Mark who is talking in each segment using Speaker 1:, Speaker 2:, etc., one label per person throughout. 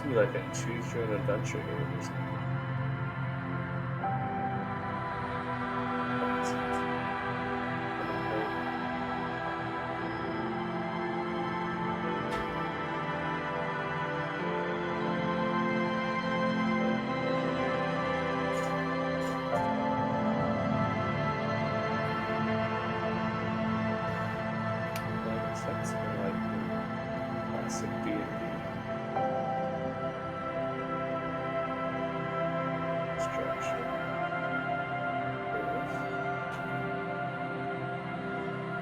Speaker 1: be like a choose your own adventure game or something. That's kind of like the classic D&D structure.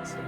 Speaker 1: So,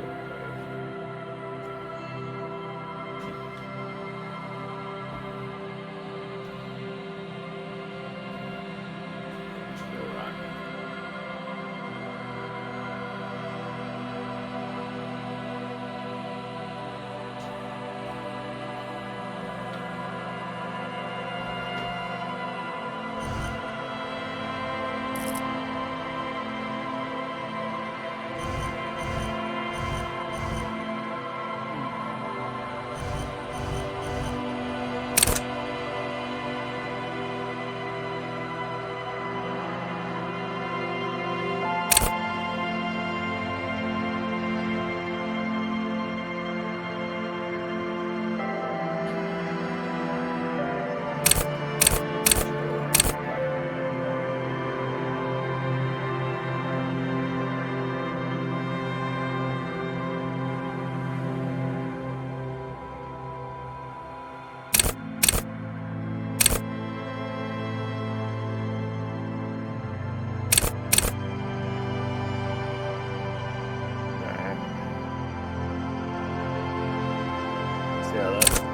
Speaker 1: yeah, that's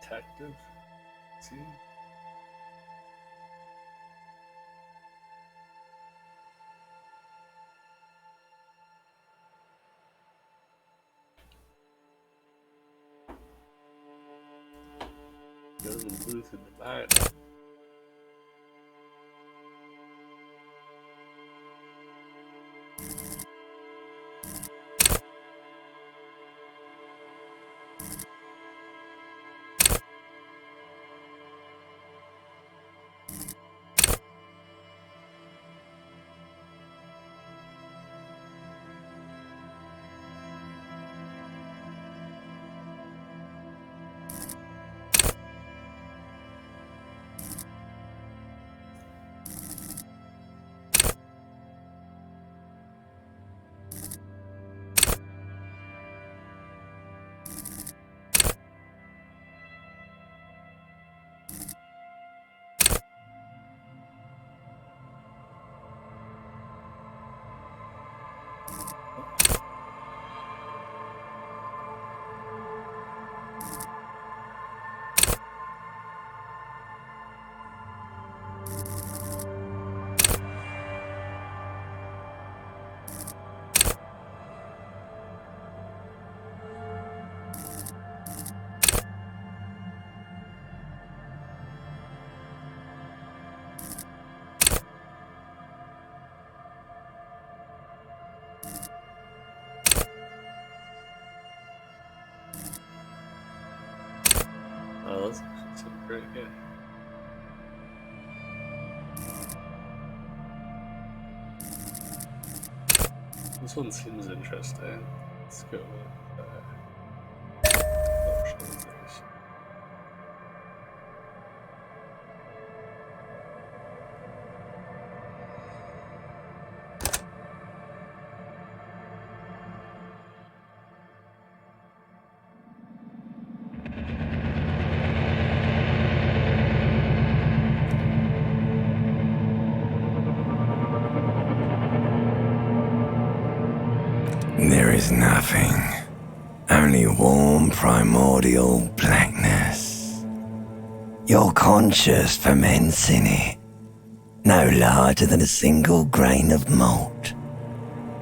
Speaker 1: detective. See? Doesn't lose in the mind. does. It's great, yeah. This one seems interesting. Let's go with options.
Speaker 2: There is nothing, only warm primordial blackness. Your conscious ferments in it, no larger than a single grain of malt.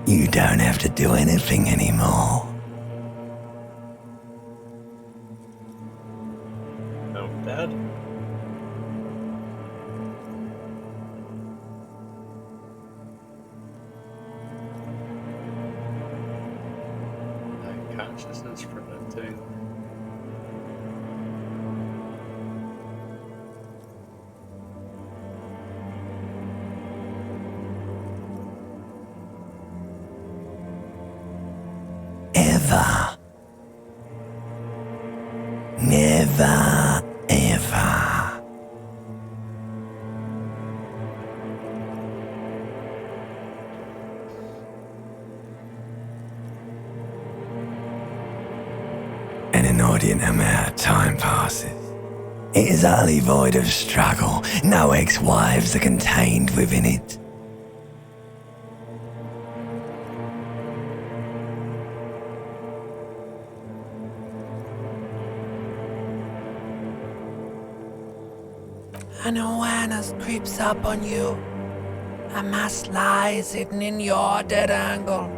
Speaker 2: You don't have to do anything anymore.
Speaker 1: No, Dad? Consciousness fermenting.
Speaker 2: Ever. Never, ever. An inordinate amount of time passes. It is utterly void of struggle. No ex-wives are contained within it.
Speaker 3: An awareness creeps up on you. A mass lies hidden in your dead angle,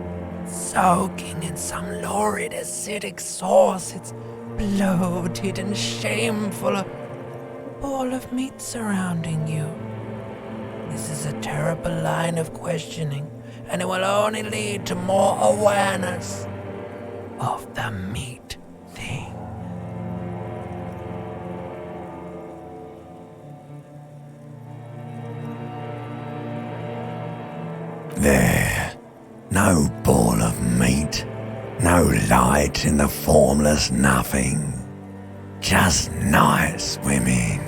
Speaker 3: soaking in some lurid acidic sauce. It's bloated and shameful, a ball of meat surrounding you. This is a terrible line of questioning, and it will only lead to more awareness of the meat thing.
Speaker 2: There, no ball of meat, no light in the formless nothing, just nice women.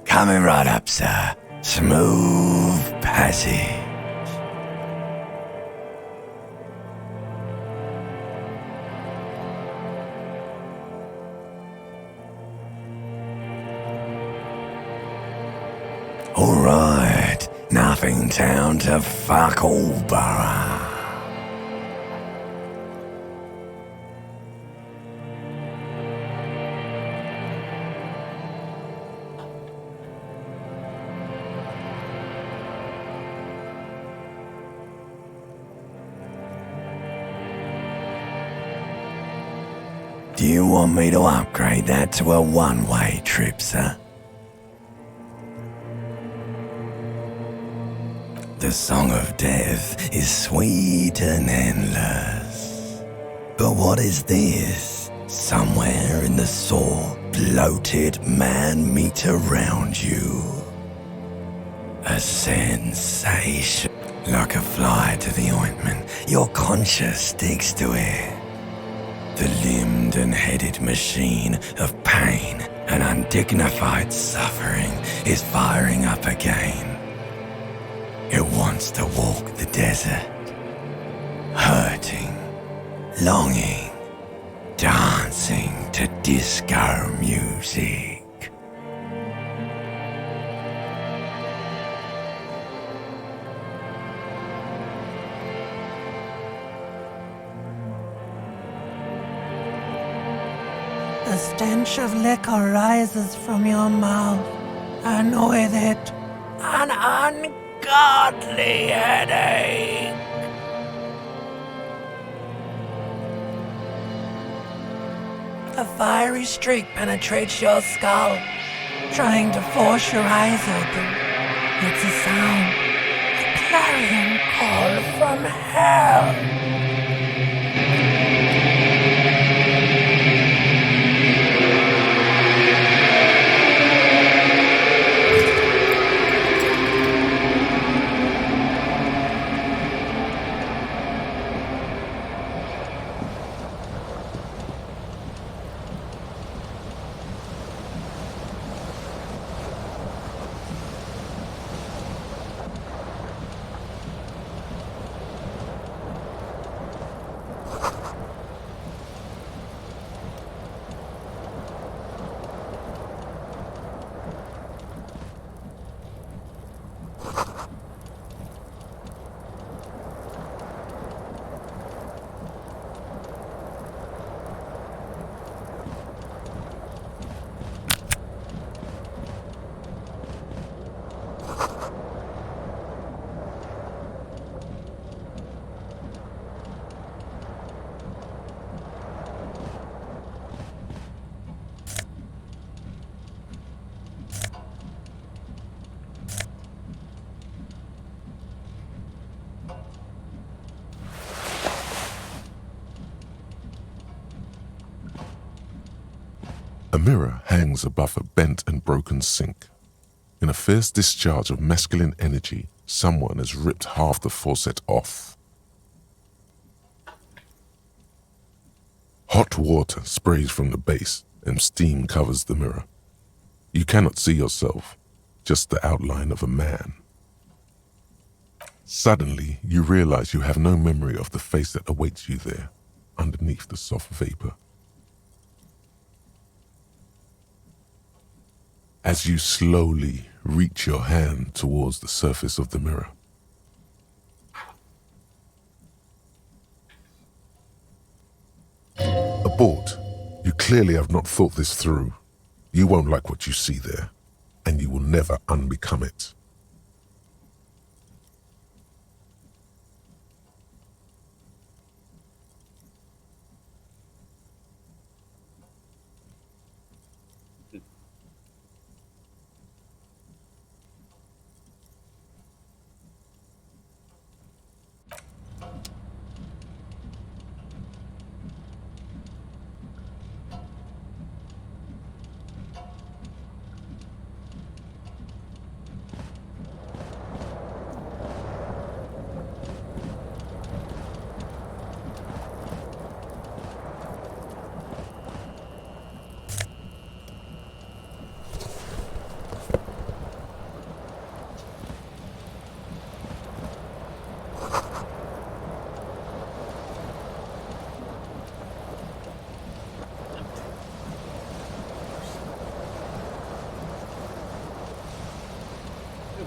Speaker 2: Coming right up, sir. Smooth passage. Alright, nothing town to fuck all borough. Do you want me to upgrade that to a one-way trip, sir? The song of death is sweet and endless. But what is this? Somewhere in the sore, bloated man meat around you. A sensation. Like a fly to the ointment, your conscience sticks to it. The limbed and headed machine of pain and undignified suffering is firing up again. It wants to walk the desert, hurting, longing, dancing to disco music.
Speaker 3: The stench of liquor rises from your mouth, and with it, an ungodly headache. A fiery streak penetrates your skull, trying to force your eyes open. It's a sound, a clarion call from hell.
Speaker 4: mirror hangs above a bent and broken sink. In a fierce discharge of masculine energy, someone has ripped half the faucet off. Hot water sprays from the base and steam covers the mirror. You cannot see yourself, just the outline of a man. Suddenly, you realize you have no memory of the face that awaits you there, underneath the soft vapor. As you slowly reach your hand towards the surface of the mirror, abort. You clearly have not thought this through. You won't like what you see there, and you will never unbecome it.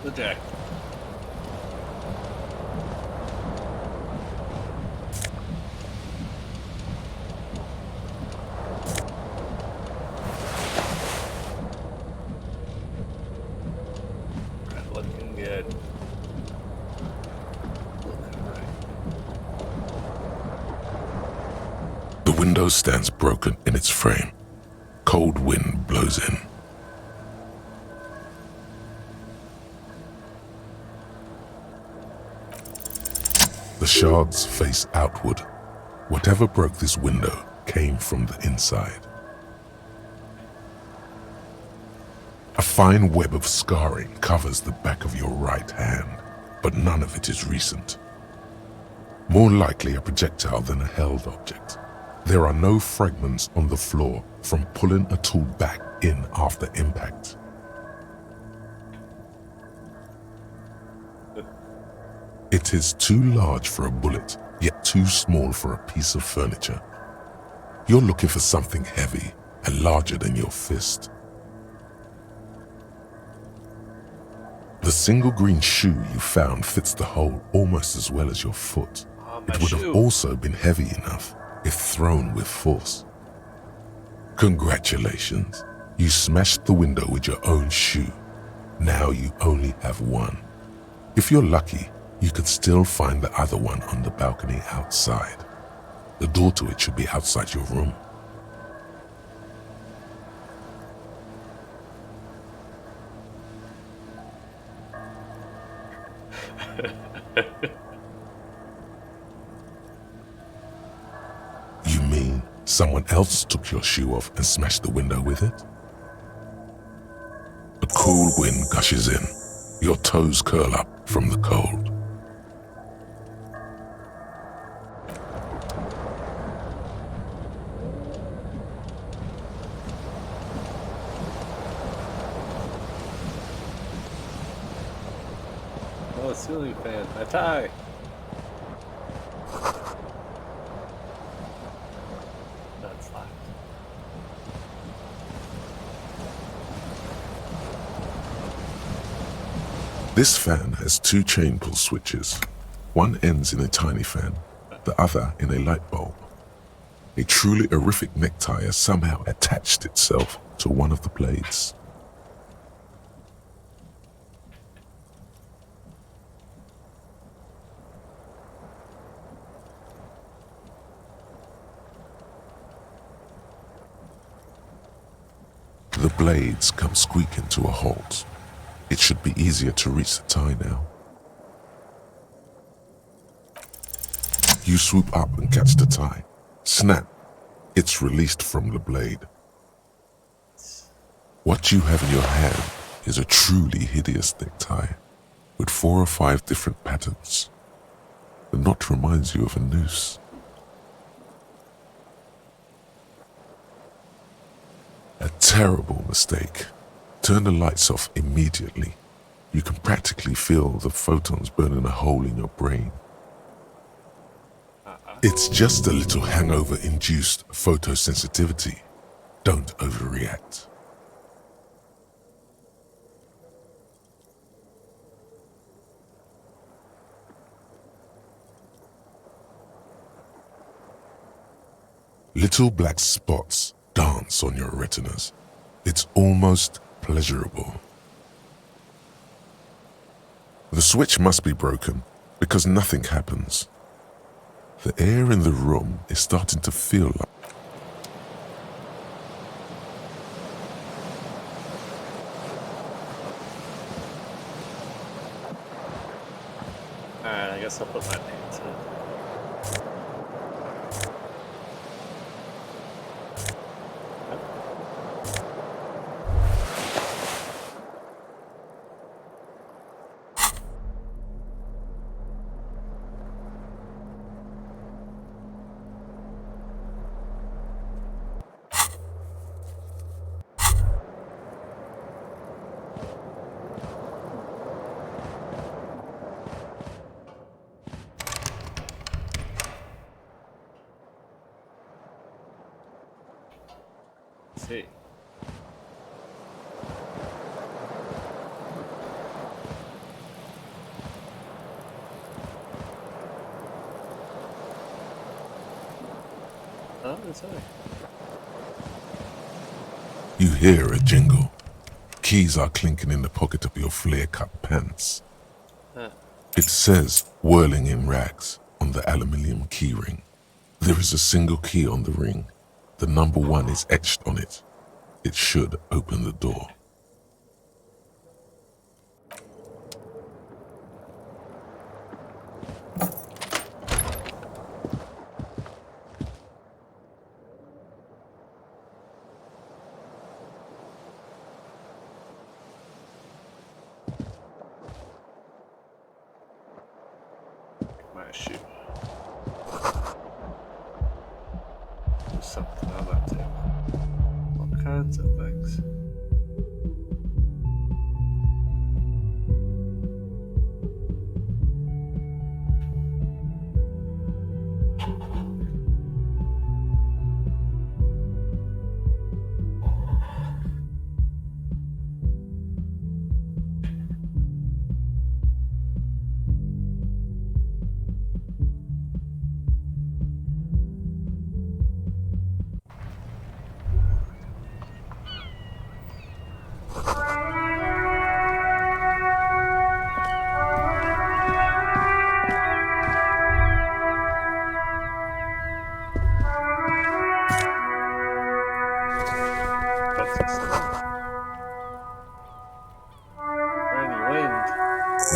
Speaker 1: The deck. Looking good. Looking right.
Speaker 4: The window stands broken in its frame. Cold wind blows in. The shards face outward. Whatever broke this window came from the inside. A fine web of scarring covers the back of your right hand, but none of it is recent. More likely a projectile than a held object. There are no fragments on the floor from pulling a tool back in after impact. It is too large for a bullet, yet too small for a piece of furniture. You're looking for something heavy and larger than your fist. The single green shoe you found fits the hole almost as well as your foot. It would have also been heavy enough if thrown with force. Congratulations, you smashed the window with your own shoe. Now you only have one. If you're lucky, you could still find the other one on the balcony outside. The door to it should be outside your room. You mean someone else took your shoe off and smashed the window with it? A cool wind gushes in. Your toes curl up from the cold.
Speaker 1: Oh, ceiling fan. My tie. That's fine.
Speaker 4: This fan has two chain pull switches. One ends in a tiny fan, the other in a light bulb. A truly horrific necktie has somehow attached itself to one of the blades. The blades come squeaking to a halt. It should be easier to reach the tie now. You swoop up and catch the tie. Snap! It's released from the blade. What you have in your hand is a truly hideous necktie with 4 or 5 different patterns. The knot reminds you of a noose. A terrible mistake. Turn the lights off immediately. You can practically feel the photons burning a hole in your brain. It's just a little hangover-induced photosensitivity. Don't overreact. Little black spots dance on your retinas. It's almost pleasurable. The switch must be broken because nothing happens. The air in the room is starting to feel like...
Speaker 1: Alright, I guess I'll put my pants in. See. Oh, it's okay.
Speaker 4: You hear a jingle. Keys are clinking in the pocket of your flare-cut pants. It says, whirling in rags, on the aluminium key ring. There is a single key on the ring. The number 1 is etched on it. It should open the door.
Speaker 1: My shoe. There's something on that table. All kinds of things.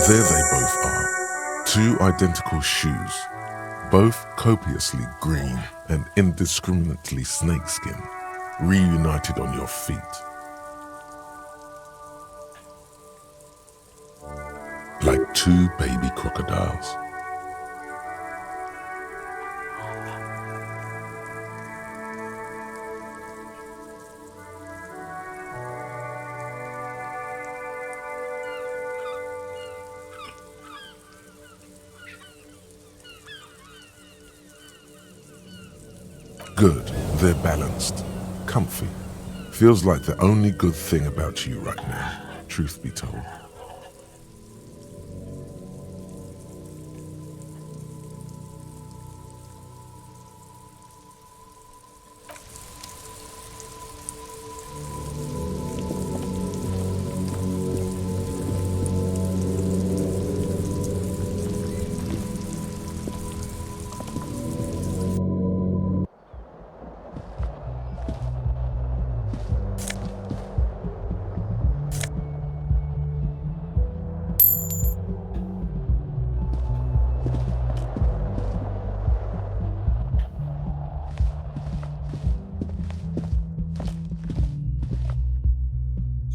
Speaker 4: There they both are. 2 identical shoes, both copiously green and indiscriminately snakeskin, reunited on your feet. Like 2 baby crocodiles. Good, they're balanced, comfy. Feels like the only good thing about you right now, truth be told.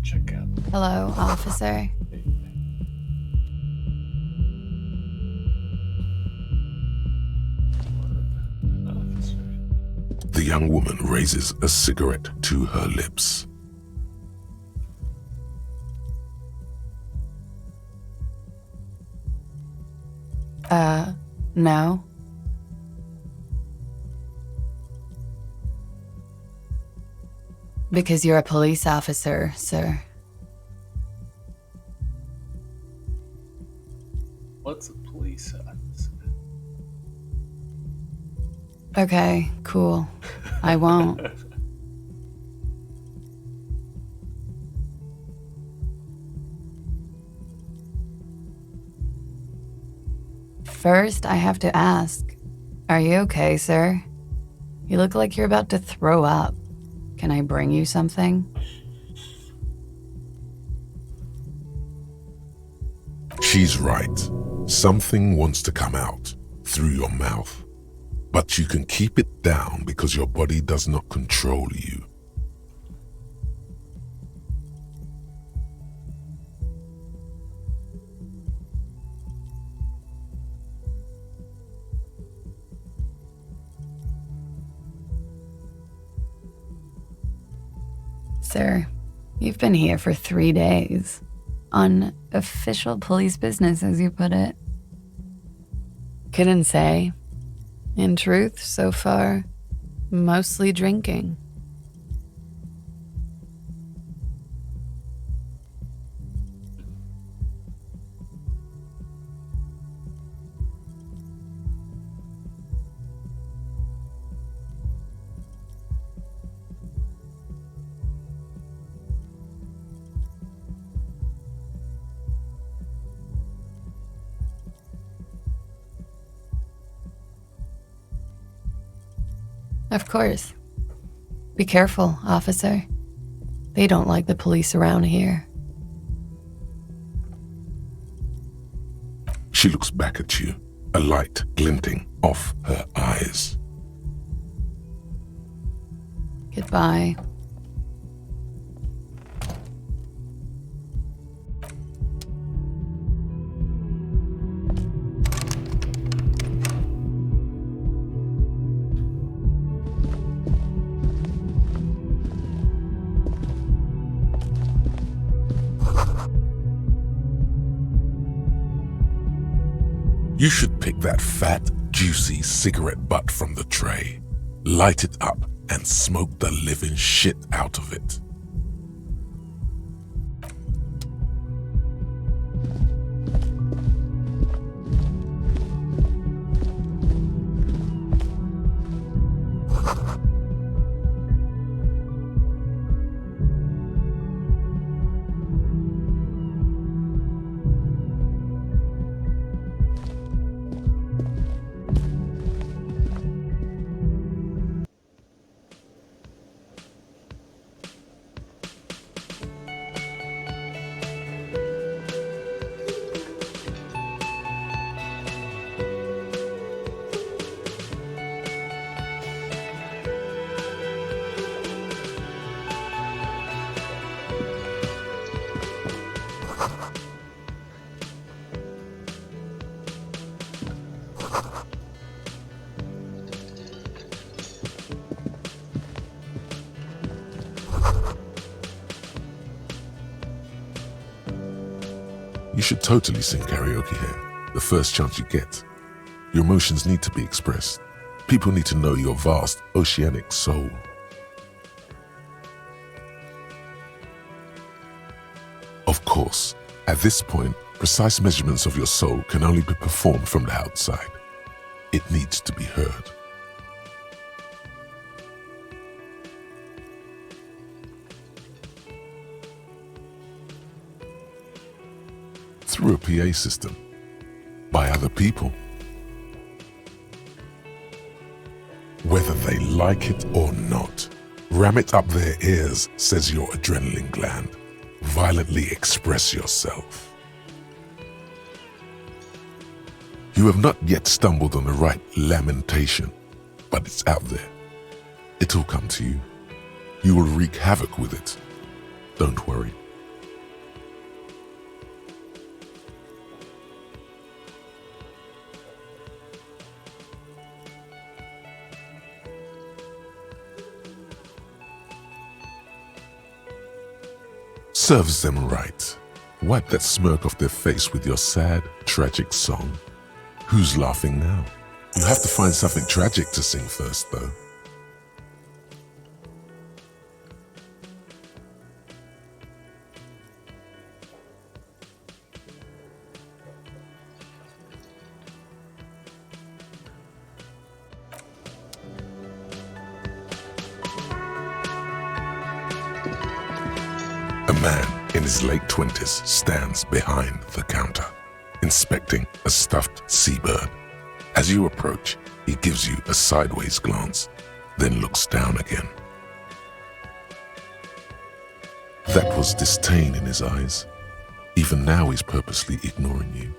Speaker 1: check out.
Speaker 5: Hello, officer.
Speaker 1: Officer.
Speaker 4: The young woman raises a cigarette to her lips.
Speaker 5: No. Because you're a police officer, sir.
Speaker 1: What's a police officer?
Speaker 5: Okay, cool. I won't. First, I have to ask, are you okay, sir? You look like you're about to throw up. Can I bring you something?
Speaker 4: She's right. Something wants to come out through your mouth, but you can keep it down because your body does not control you.
Speaker 5: Sir, you've been here for 3 days. On official police business, as you put it. Couldn't say. In truth, so far, mostly drinking. Of course. Be careful, officer. They don't like the police around here.
Speaker 4: She looks back at you, a light glinting off her eyes.
Speaker 5: Goodbye.
Speaker 4: You should pick that fat, juicy cigarette butt from the tray, light it up, and smoke the living shit out of it. You should totally sing karaoke here, the first chance you get. Your emotions need to be expressed. People need to know your vast, oceanic soul. Of course, at this point, precise measurements of your soul can only be performed from the outside. It needs to be heard. Through a PA system, by other people. Whether they like it or not, ram it up their ears, says your adrenaline gland. Violently express yourself. You have not yet stumbled on the right lamentation, but it's out there. It'll come to you. You will wreak havoc with it. Don't worry, Serves them right. Wipe that smirk off their face with your sad, tragic song. Who's laughing now? You have to find something tragic to sing first, though. A man in his late 20s stands behind the counter, inspecting a stuffed seabird. As you approach, he gives you a sideways glance, then looks down again. That was disdain in his eyes. Even now he's purposely ignoring you.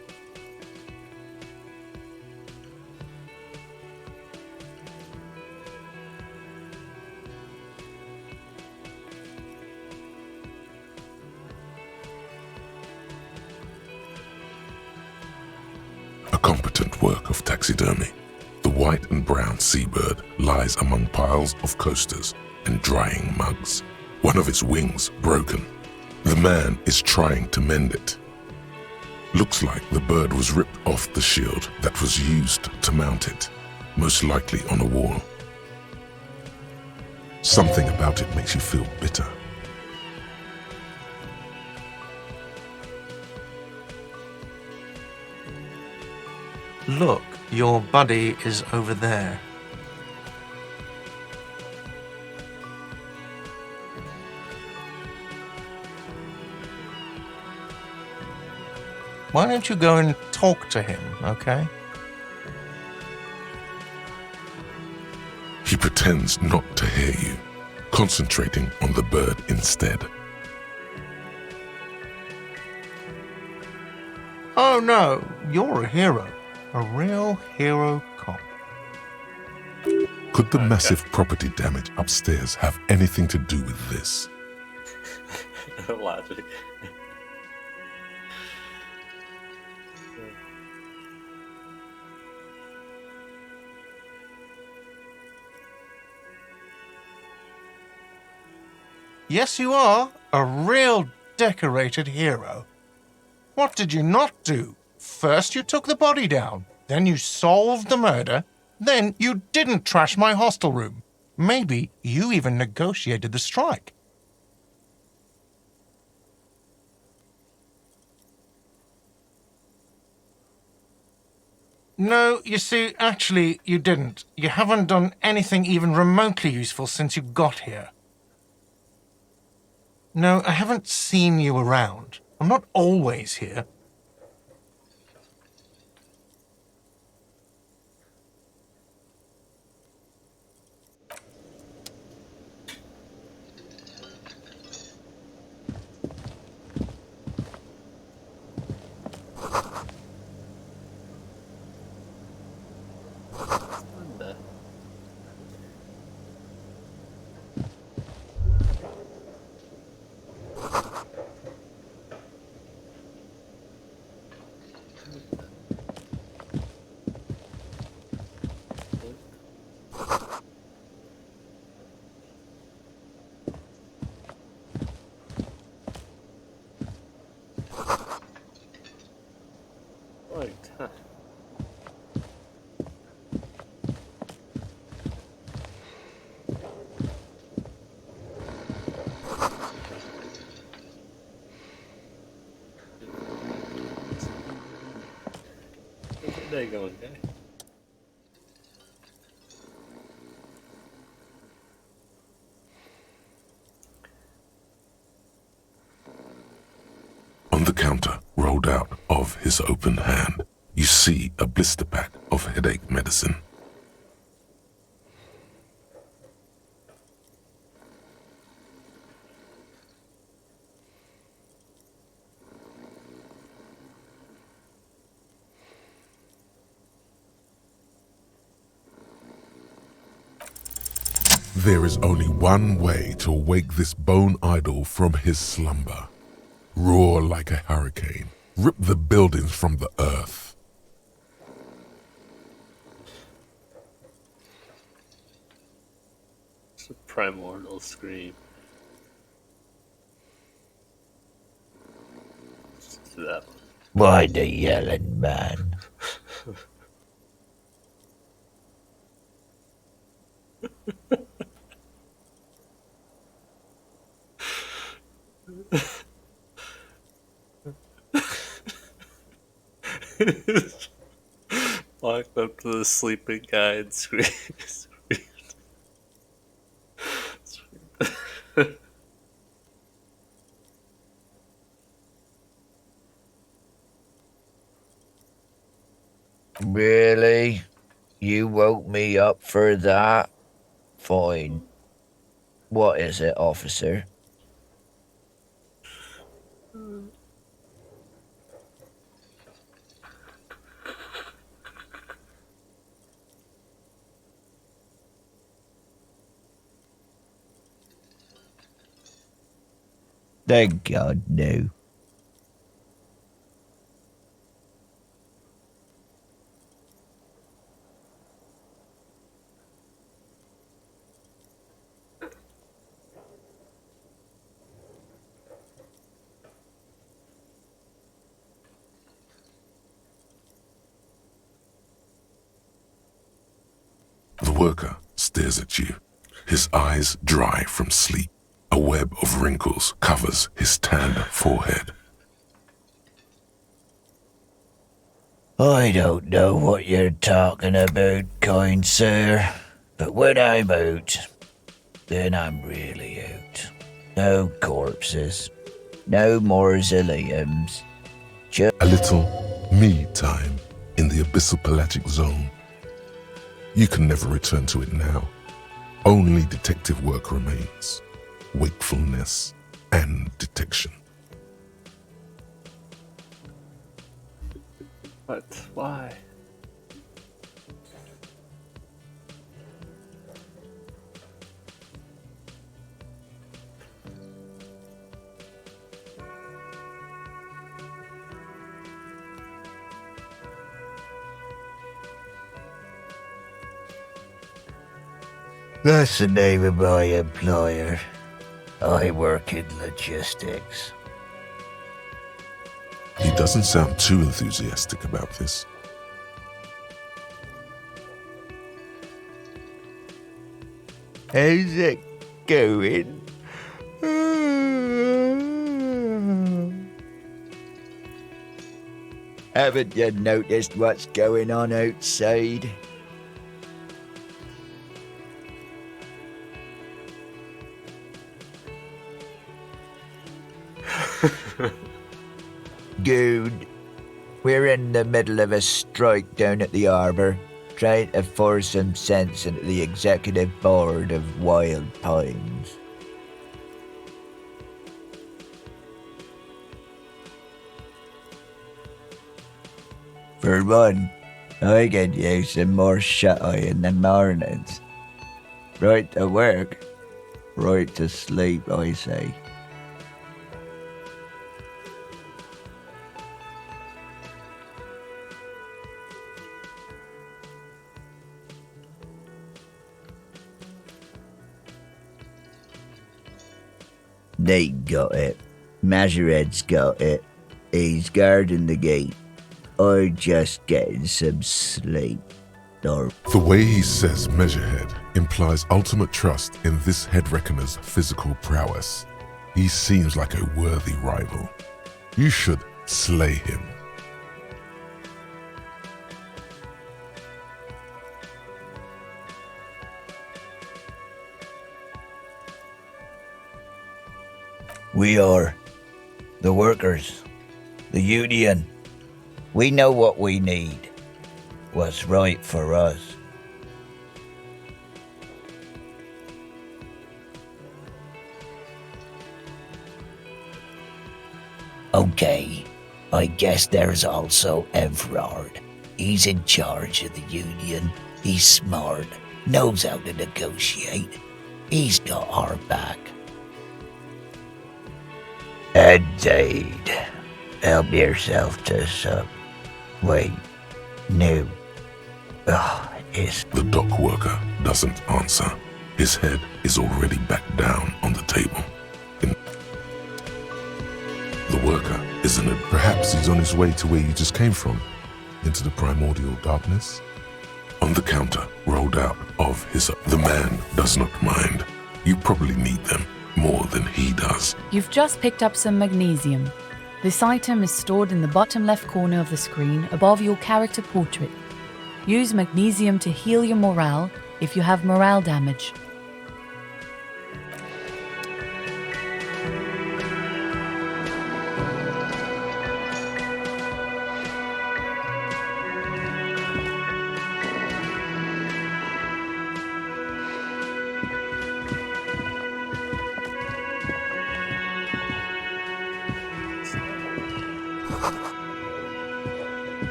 Speaker 4: A competent work of taxidermy. The white and brown seabird lies among piles of coasters and drying mugs. One of its wings broken. The man is trying to mend it. Looks like the bird was ripped off the shield that was used to mount it, most likely on a wall. Something about it makes you feel bitter.
Speaker 6: Look, your buddy is over there. Why don't you go and talk to him, okay?
Speaker 4: He pretends not to hear you, concentrating on the bird instead.
Speaker 6: Oh no, you're a hero. A real hero cop.
Speaker 4: Could the massive property damage upstairs have anything to do with this?
Speaker 1: Logic.
Speaker 6: Yes, you are. A real decorated hero. What did you not do? First you took the body down, then you solved the murder, then you didn't trash my hostel room. Maybe you even negotiated the strike. No, you see, actually, you didn't. You haven't done anything even remotely useful since you got here. No, I haven't seen you around. I'm not always here.
Speaker 1: Right, huh. How's the day going, guy?
Speaker 4: On the counter, rolled out of his open hand, you see a blister pack of headache medicine. There is only one way to wake this bone idol from his slumber. Roar like a hurricane. Rip the buildings from the earth.
Speaker 1: It's a primordial scream. to that
Speaker 2: Why the yelling, man?
Speaker 1: one. Walked up to the sleeping guy and screamed.
Speaker 2: Really? You woke me up for that? Fine. What is it, officer? Thank God, no.
Speaker 4: The worker stares at you, his eyes dry from sleep. A web of wrinkles covers his tanned forehead.
Speaker 2: I don't know what you're talking about, kind sir, but when I'm out, then I'm really out. No corpses, no mausoleums,
Speaker 4: A little me time in the abyssal pelagic zone. You can never return to it now. Only detective work remains. Wakefulness and detection.
Speaker 1: What? Why?
Speaker 2: That's the name of my employer. I work in logistics.
Speaker 4: He doesn't sound too enthusiastic about this.
Speaker 2: How's it going? Haven't you noticed what's going on outside? Good. We're in the middle of a strike down at the harbour, trying to force some sense into the executive board of Wild Pines. For one, I could use some more shut-eye in the mornings. Right to work, right to sleep, I say. They got it. Majoret's got it. He's guarding the gate. I'm just getting some sleep. Or
Speaker 4: The way he says Measurehead implies ultimate trust in this head reckoner's physical prowess. He seems like a worthy rival. You should slay him.
Speaker 2: we are the workers, the union. We know what we need, what's right for us. Okay, I guess there's also Everard. He's in charge of the union. He's smart, knows how to negotiate. He's got our back. Indeed. Help yourself to some. Wait, no. It's
Speaker 4: The dock worker doesn't answer. His head is already back down on the table. The worker isn't it? Perhaps he's on his way to where you just came from, into the primordial darkness. On the counter, rolled out of his... The man does not mind. You probably need them more than he does.
Speaker 7: You've just picked up some magnesium. This item is stored in the bottom left corner of the screen above your character portrait. Use magnesium to heal your morale if you have morale damage.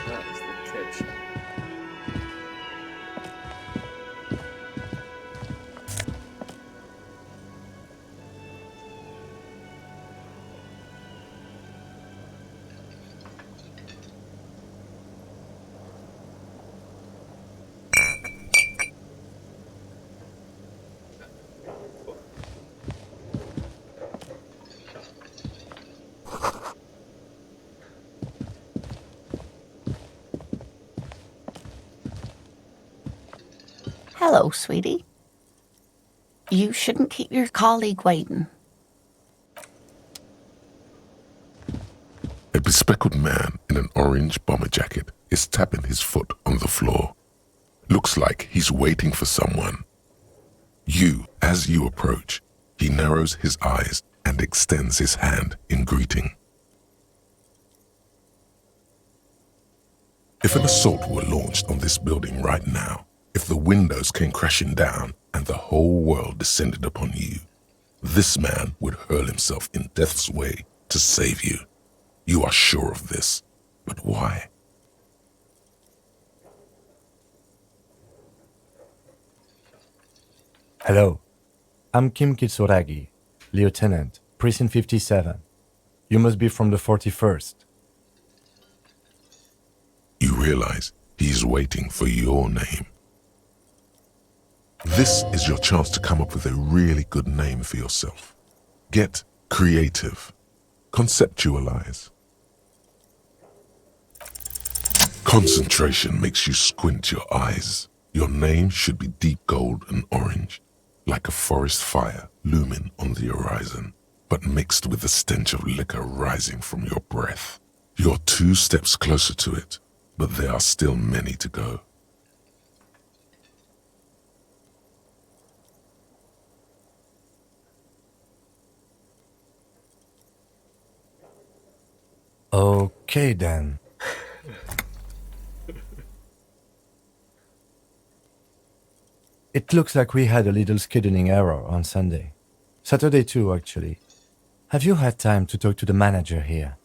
Speaker 1: That is the kitchen.
Speaker 8: Hello, sweetie. You shouldn't keep your colleague waiting.
Speaker 4: A bespectacled man in an orange bomber jacket is tapping his foot on the floor. Looks like he's waiting for someone. As you approach, he narrows his eyes and extends his hand in greeting. If an assault were launched on this building right now, if the windows came crashing down and the whole world descended upon you, this man would hurl himself in death's way to save you. You are sure of this, but why?
Speaker 9: Hello, I'm Kim Kitsuragi, Lieutenant, Precinct 57. You must be from the 41st.
Speaker 4: You realize he's waiting for your name. This is your chance to come up with a really good name for yourself. Get creative. Conceptualize. Concentration makes you squint your eyes. Your name should be deep gold and orange, like a forest fire looming on the horizon, but mixed with the stench of liquor rising from your breath. You're 2 steps closer to it, but there are still many to go.
Speaker 9: Okay then. It looks like we had a little scheduling error on Sunday. Saturday too, actually. Have you had time to talk to the manager here?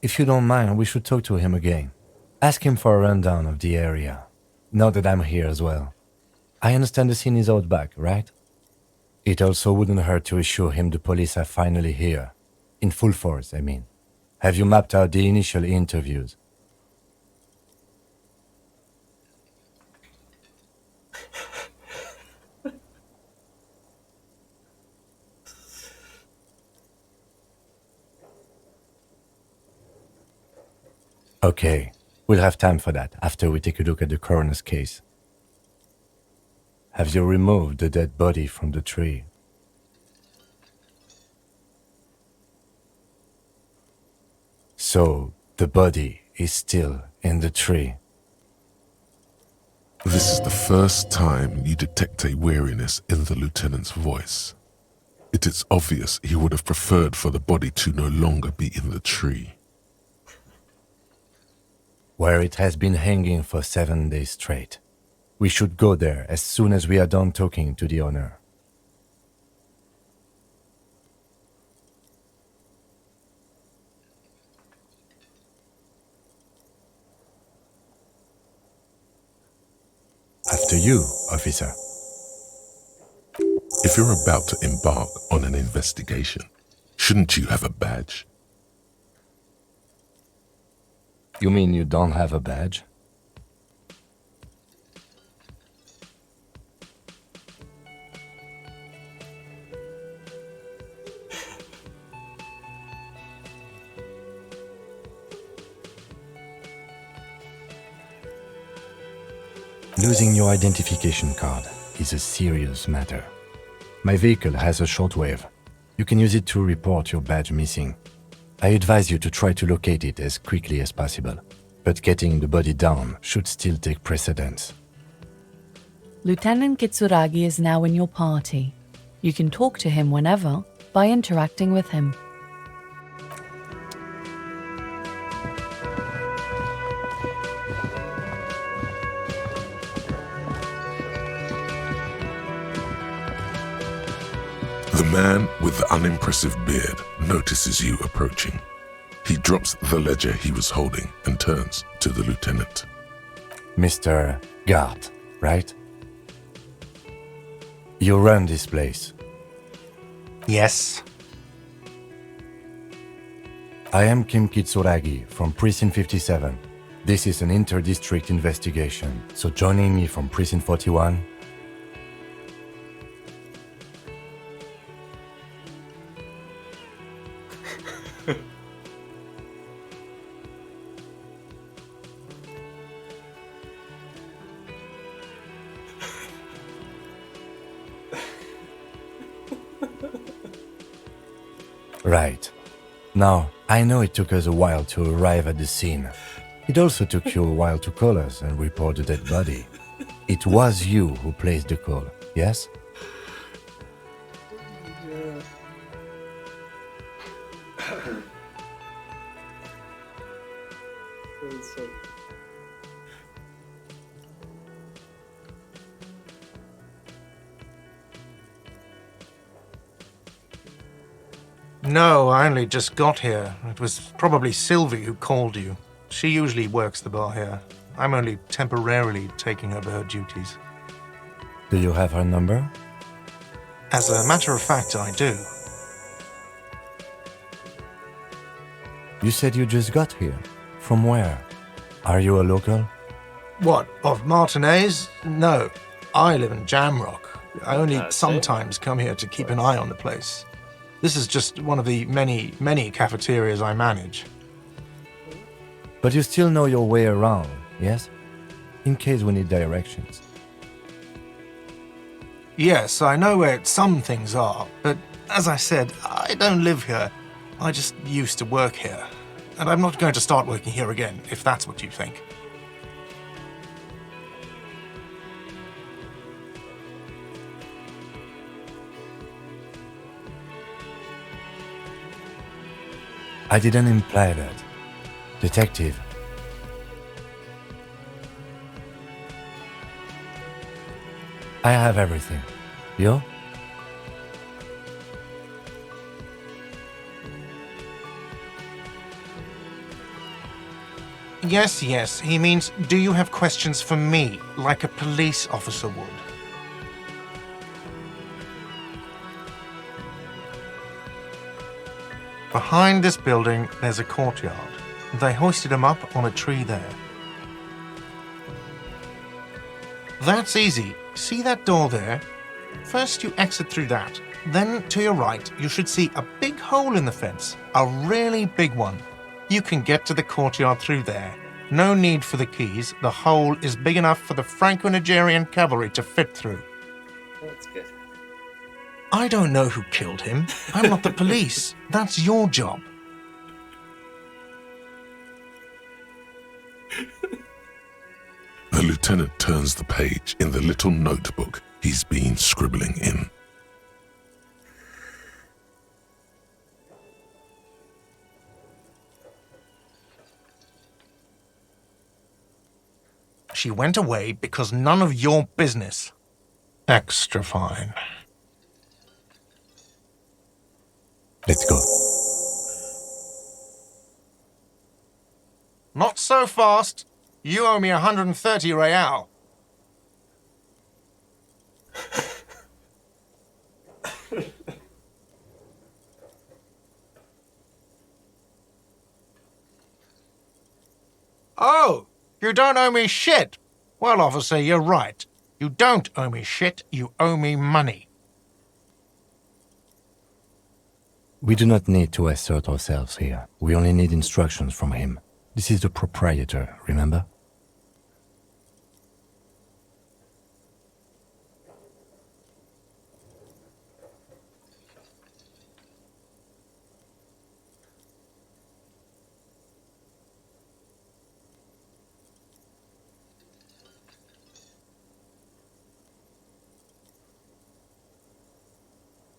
Speaker 9: If you don't mind, we should talk to him again. Ask him for a rundown of the area. Now that I'm here as well. I understand the scene is out back, right? It also wouldn't hurt to assure him the police are finally here. In full force, I mean. Have you mapped out the initial interviews? Okay, we'll have time for that after we take a look at the coroner's case. Have you removed the dead body from the tree? So, the body is still in the tree.
Speaker 4: This is the first time you detect a weariness in the lieutenant's voice. It is obvious he would have preferred for the body to no longer be in the tree.
Speaker 9: Where it has been hanging for 7 days straight. We should go there as soon as we are done talking to the owner. After you, officer.
Speaker 4: If you're about to embark on an investigation, shouldn't you have a badge?
Speaker 9: You mean you don't have a badge? Losing your identification card is a serious matter. My vehicle has a shortwave. You can use it to report your badge missing. I advise you to try to locate it as quickly as possible, but getting the body down should still take precedence.
Speaker 7: Lieutenant Kitsuragi is now in your party. You can talk to him whenever by interacting with him.
Speaker 4: The man with the unimpressive beard notices you approaching. He drops the ledger he was holding and turns to the lieutenant.
Speaker 9: Mr. Gart, right? You run this place.
Speaker 6: Yes.
Speaker 9: I am Kim Kitsuragi from Precinct 57. This is an inter-district investigation, so joining me from Precinct 41. Right. Now, I know it took us a while to arrive at the scene. It also took you a while to call us and report the dead body. It was you who placed the call, yes?
Speaker 6: No, I only just got here. It was probably Sylvie who called you. She usually works the bar here. I'm only temporarily taking over her duties.
Speaker 9: Do you have her number?
Speaker 6: As a matter of fact, I do.
Speaker 9: You said you just got here. From where? Are you a local?
Speaker 6: What, of Martinez? No, I live in Jamrock. I only sometimes come here to keep an eye on the place. This is just one of the many, many cafeterias I manage.
Speaker 9: But you still know your way around, yes? In case we need directions.
Speaker 6: Yes, I know where some things are, but as I said, I don't live here. I just used to work here. And I'm not going to start working here again, if that's what you think.
Speaker 9: I didn't imply that. Detective. I have everything. You?
Speaker 6: Yes, he means, do you have questions for me, like a police officer would? Behind this building, there's a courtyard. They hoisted him up on a tree there. That's easy. See that door there? First you exit through that. Then to your right, you should see a big hole in the fence. A really big one. You can get to the courtyard through there. No need for the keys. The hole is big enough for the Franco-Nigerian cavalry to fit through.
Speaker 1: That's good.
Speaker 6: I don't know who killed him. I'm not the police. That's your job.
Speaker 4: The lieutenant turns the page in the little notebook he's been scribbling in.
Speaker 6: She went away because none of your business. Extra fine.
Speaker 9: Let's go.
Speaker 6: Not so fast. You owe me 130 real. Oh, you don't owe me shit. Well, officer, you're right. You don't owe me shit, you owe me money.
Speaker 9: We do not need to assert ourselves here. We only need instructions from him. This is the proprietor, remember?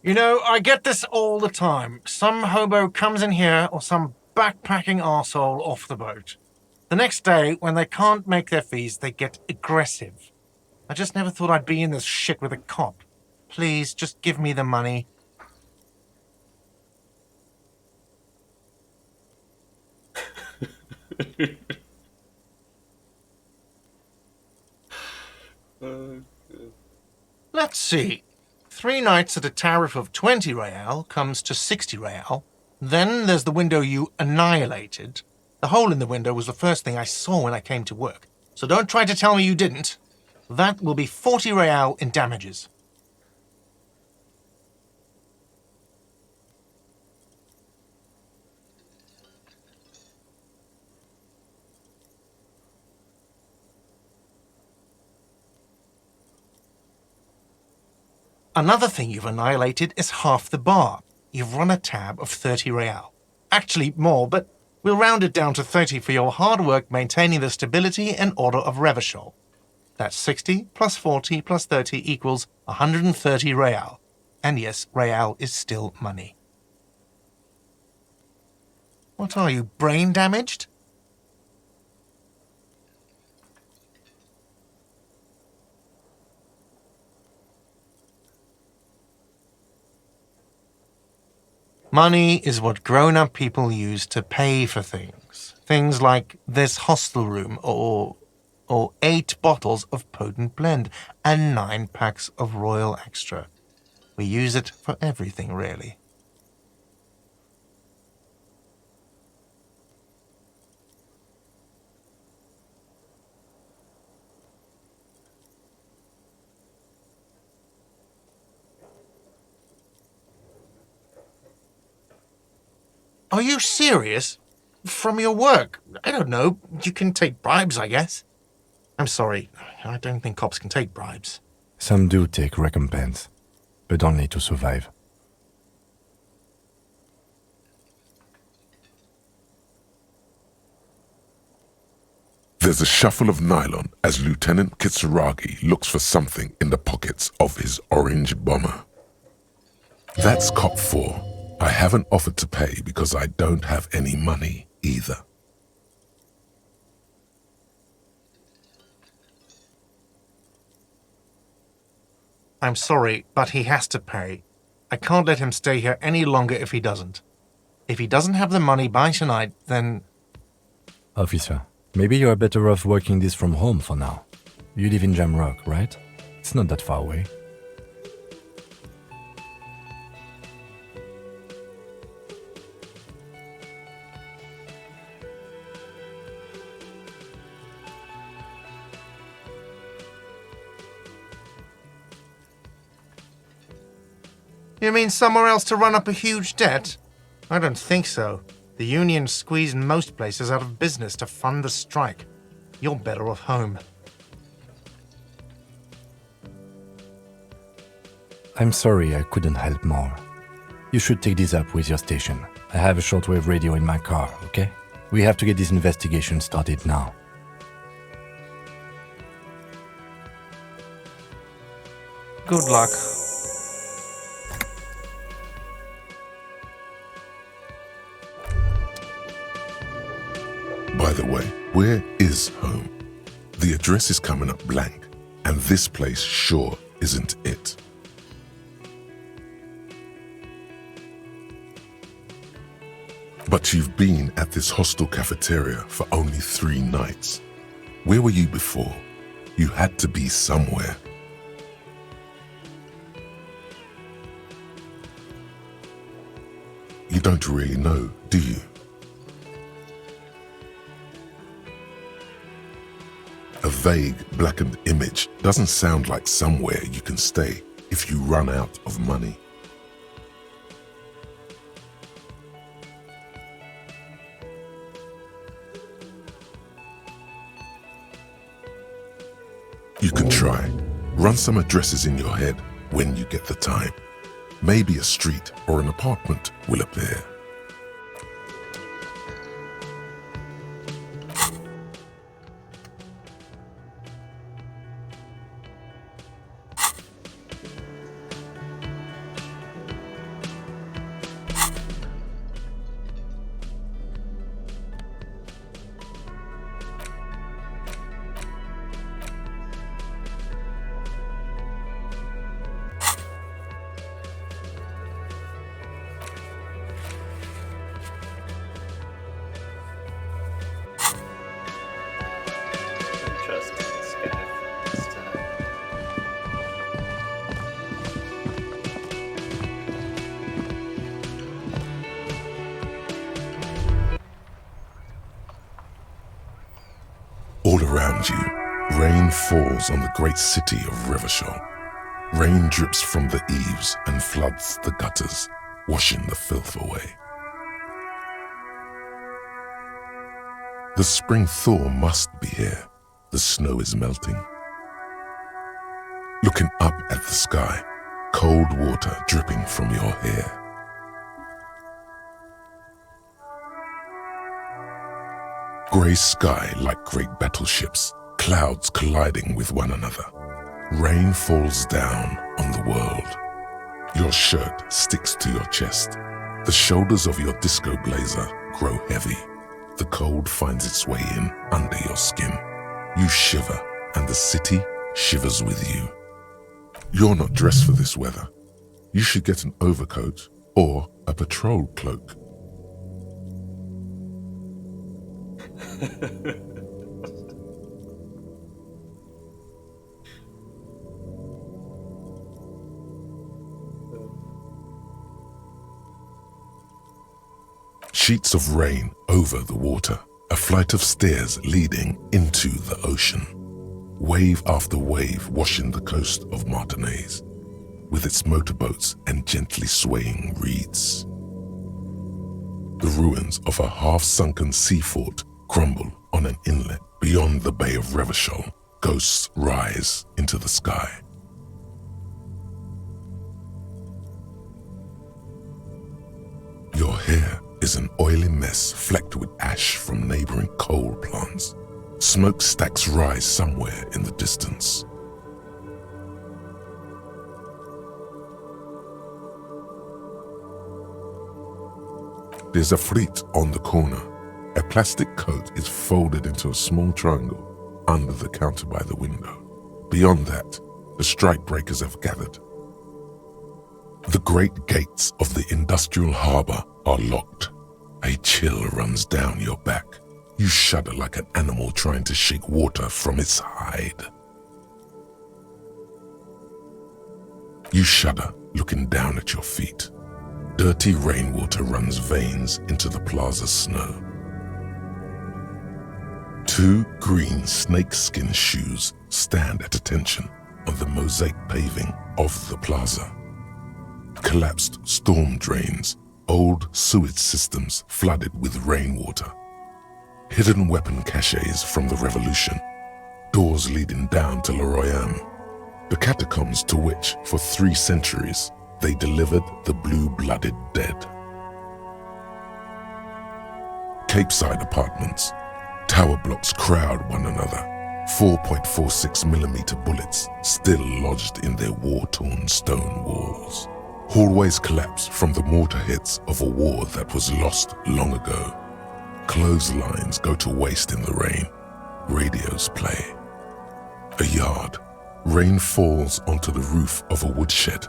Speaker 6: You know, I get this all the time. Some hobo comes in here or some backpacking arsehole off the boat. The next day, when they can't make their fees, they get aggressive. I just never thought I'd be in this shit with a cop. Please, just give me the money. Let's see. 3 nights at a tariff of 20 real comes to 60 real. Then there's the window you annihilated. The hole in the window was the first thing I saw when I came to work. So don't try to tell me you didn't. That will be 40 real in damages. Another thing you've annihilated is half the bar. You've run a tab of 30 real. Actually more, but we'll round it down to 30 for your hard work maintaining the stability and order of Revachol. That's 60 plus 40 plus 30 equals 130 real. And yes, real is still money. What are you, brain damaged? Money is what grown-up people use to pay for things. Things like this hostel room or 8 bottles of potent blend and 9 packs of Royal Extra. We use it for everything, really. Are you serious? From your work? I don't know. You can take bribes, I guess. I'm sorry. I don't think cops can take bribes.
Speaker 9: Some do take recompense, but only to survive.
Speaker 4: There's a shuffle of nylon as Lieutenant Kitsuragi looks for something in the pockets of his orange bomber. That's cop 4. I haven't offered to pay because I don't have any money either.
Speaker 6: I'm sorry, but he has to pay. I can't let him stay here any longer if he doesn't. If he doesn't have the money by tonight, then...
Speaker 9: Officer, maybe you are better off working this from home for now. You live in Jamrock, right? It's not that far away.
Speaker 6: You mean somewhere else to run up a huge debt? I don't think so. The union squeezed most places out of business to fund the strike. You're better off home.
Speaker 9: I'm sorry I couldn't help more. You should take this up with your station. I have a shortwave radio in my car, okay? We have to get this investigation started now.
Speaker 6: Good luck.
Speaker 4: By the way, where is home? The address is coming up blank, and this place sure isn't it. But you've been at this hostel cafeteria for only 3 nights. Where were you before? You had to be somewhere. You don't really know, do you? A vague, blackened image doesn't sound like somewhere you can stay if you run out of money. You can try. Run some addresses in your head when you get the time. Maybe a street or an apartment will appear.
Speaker 1: Interesting scav this time.
Speaker 4: All around you, rain falls on the great city of Revachol. Rain drips from the eaves and floods the gutters, washing the filth away. The spring thaw must be here. The snow is melting. Looking up at the sky, cold water dripping from your hair. Grey sky like great battleships, clouds colliding with one another. Rain falls down on the world. Your shirt sticks to your chest. The shoulders of your disco blazer grow heavy. The cold finds its way in under your skin. You shiver, and the city shivers with you. You're not dressed for this weather. You should get an overcoat or a patrol cloak. Sheets of rain over the water, a flight of stairs leading into the ocean. Wave after wave washing the coast of Martinaise, with its motorboats and gently swaying reeds. The ruins of a half-sunken sea fort crumble on an inlet beyond the Bay of Revachol. Ghosts rise into the sky. Your hair is an oily mess flecked with ash from neighboring coal plants. Smokestacks rise somewhere in the distance. There's a frit on the corner. A plastic coat is folded into a small triangle under the counter by the window. Beyond that, the strike breakers have gathered. The great gates of the industrial harbor are locked. A chill runs down your back. You shudder like an animal trying to shake water from its hide. You shudder looking down at your feet. Dirty rainwater runs veins into the plaza's snow. Two green snakeskin shoes stand at attention on the mosaic paving of the plaza. Collapsed storm drains, old sewage systems flooded with rainwater. Hidden weapon caches from the revolution, doors leading down to Le Royaume, the catacombs to which, for 3 centuries, they delivered the blue-blooded dead. Capeside apartments, tower blocks crowd one another, 4.46mm bullets still lodged in their war-torn stone walls. Hallways collapse from the mortar hits of a war that was lost long ago. Clotheslines go to waste in the rain. Radios play. A yard. Rain falls onto the roof of a woodshed.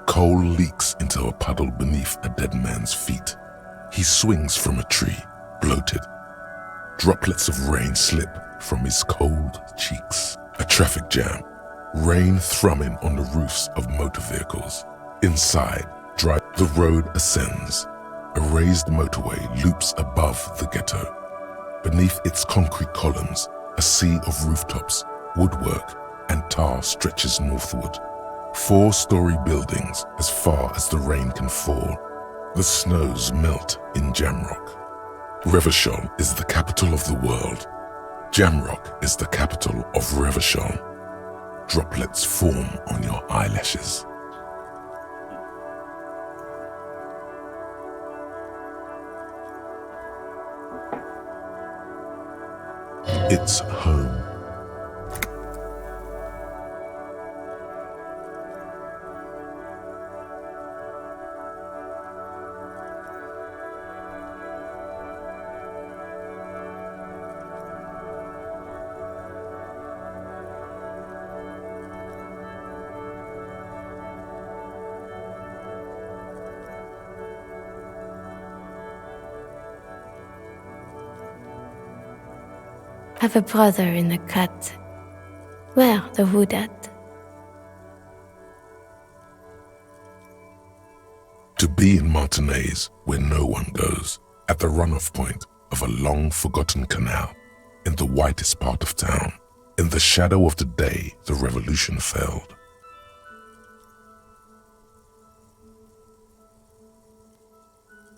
Speaker 4: Coal leaks into a puddle beneath a dead man's feet. He swings from a tree, bloated. Droplets of rain slip from his cold cheeks. A traffic jam. Rain thrumming on the roofs of motor vehicles. Inside, the road ascends. A raised motorway loops above the ghetto. Beneath its concrete columns, A sea of rooftops, woodwork, and tar stretches northward. 4-story buildings as far as the rain can fall. The snows melt in Jamrock. Revachol is the capital of the world. Jamrock is the capital of Revachol. Droplets form on your eyelashes. It's home.
Speaker 10: Have a brother in the cut. Where the wood at?
Speaker 4: To be in Martinez, where no one goes, at the runoff point of a long-forgotten canal, in the whitest part of town, in the shadow of the day the revolution failed.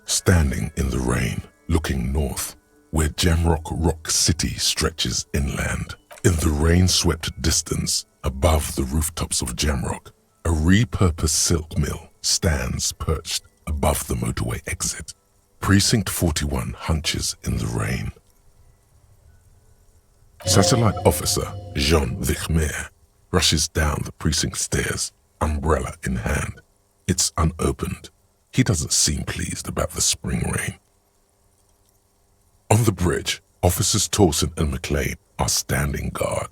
Speaker 4: Standing in the rain, looking north, where Jamrock Rock City stretches inland, in the rain-swept distance, above the rooftops of Jamrock, a repurposed silk mill stands perched above the motorway exit. Precinct 41 hunches in the rain. Satellite Officer Jean Vichmer rushes down the precinct stairs, umbrella in hand. It's unopened. He doesn't seem pleased about the spring rain. On the bridge, Officers Torson and McLean are standing guard.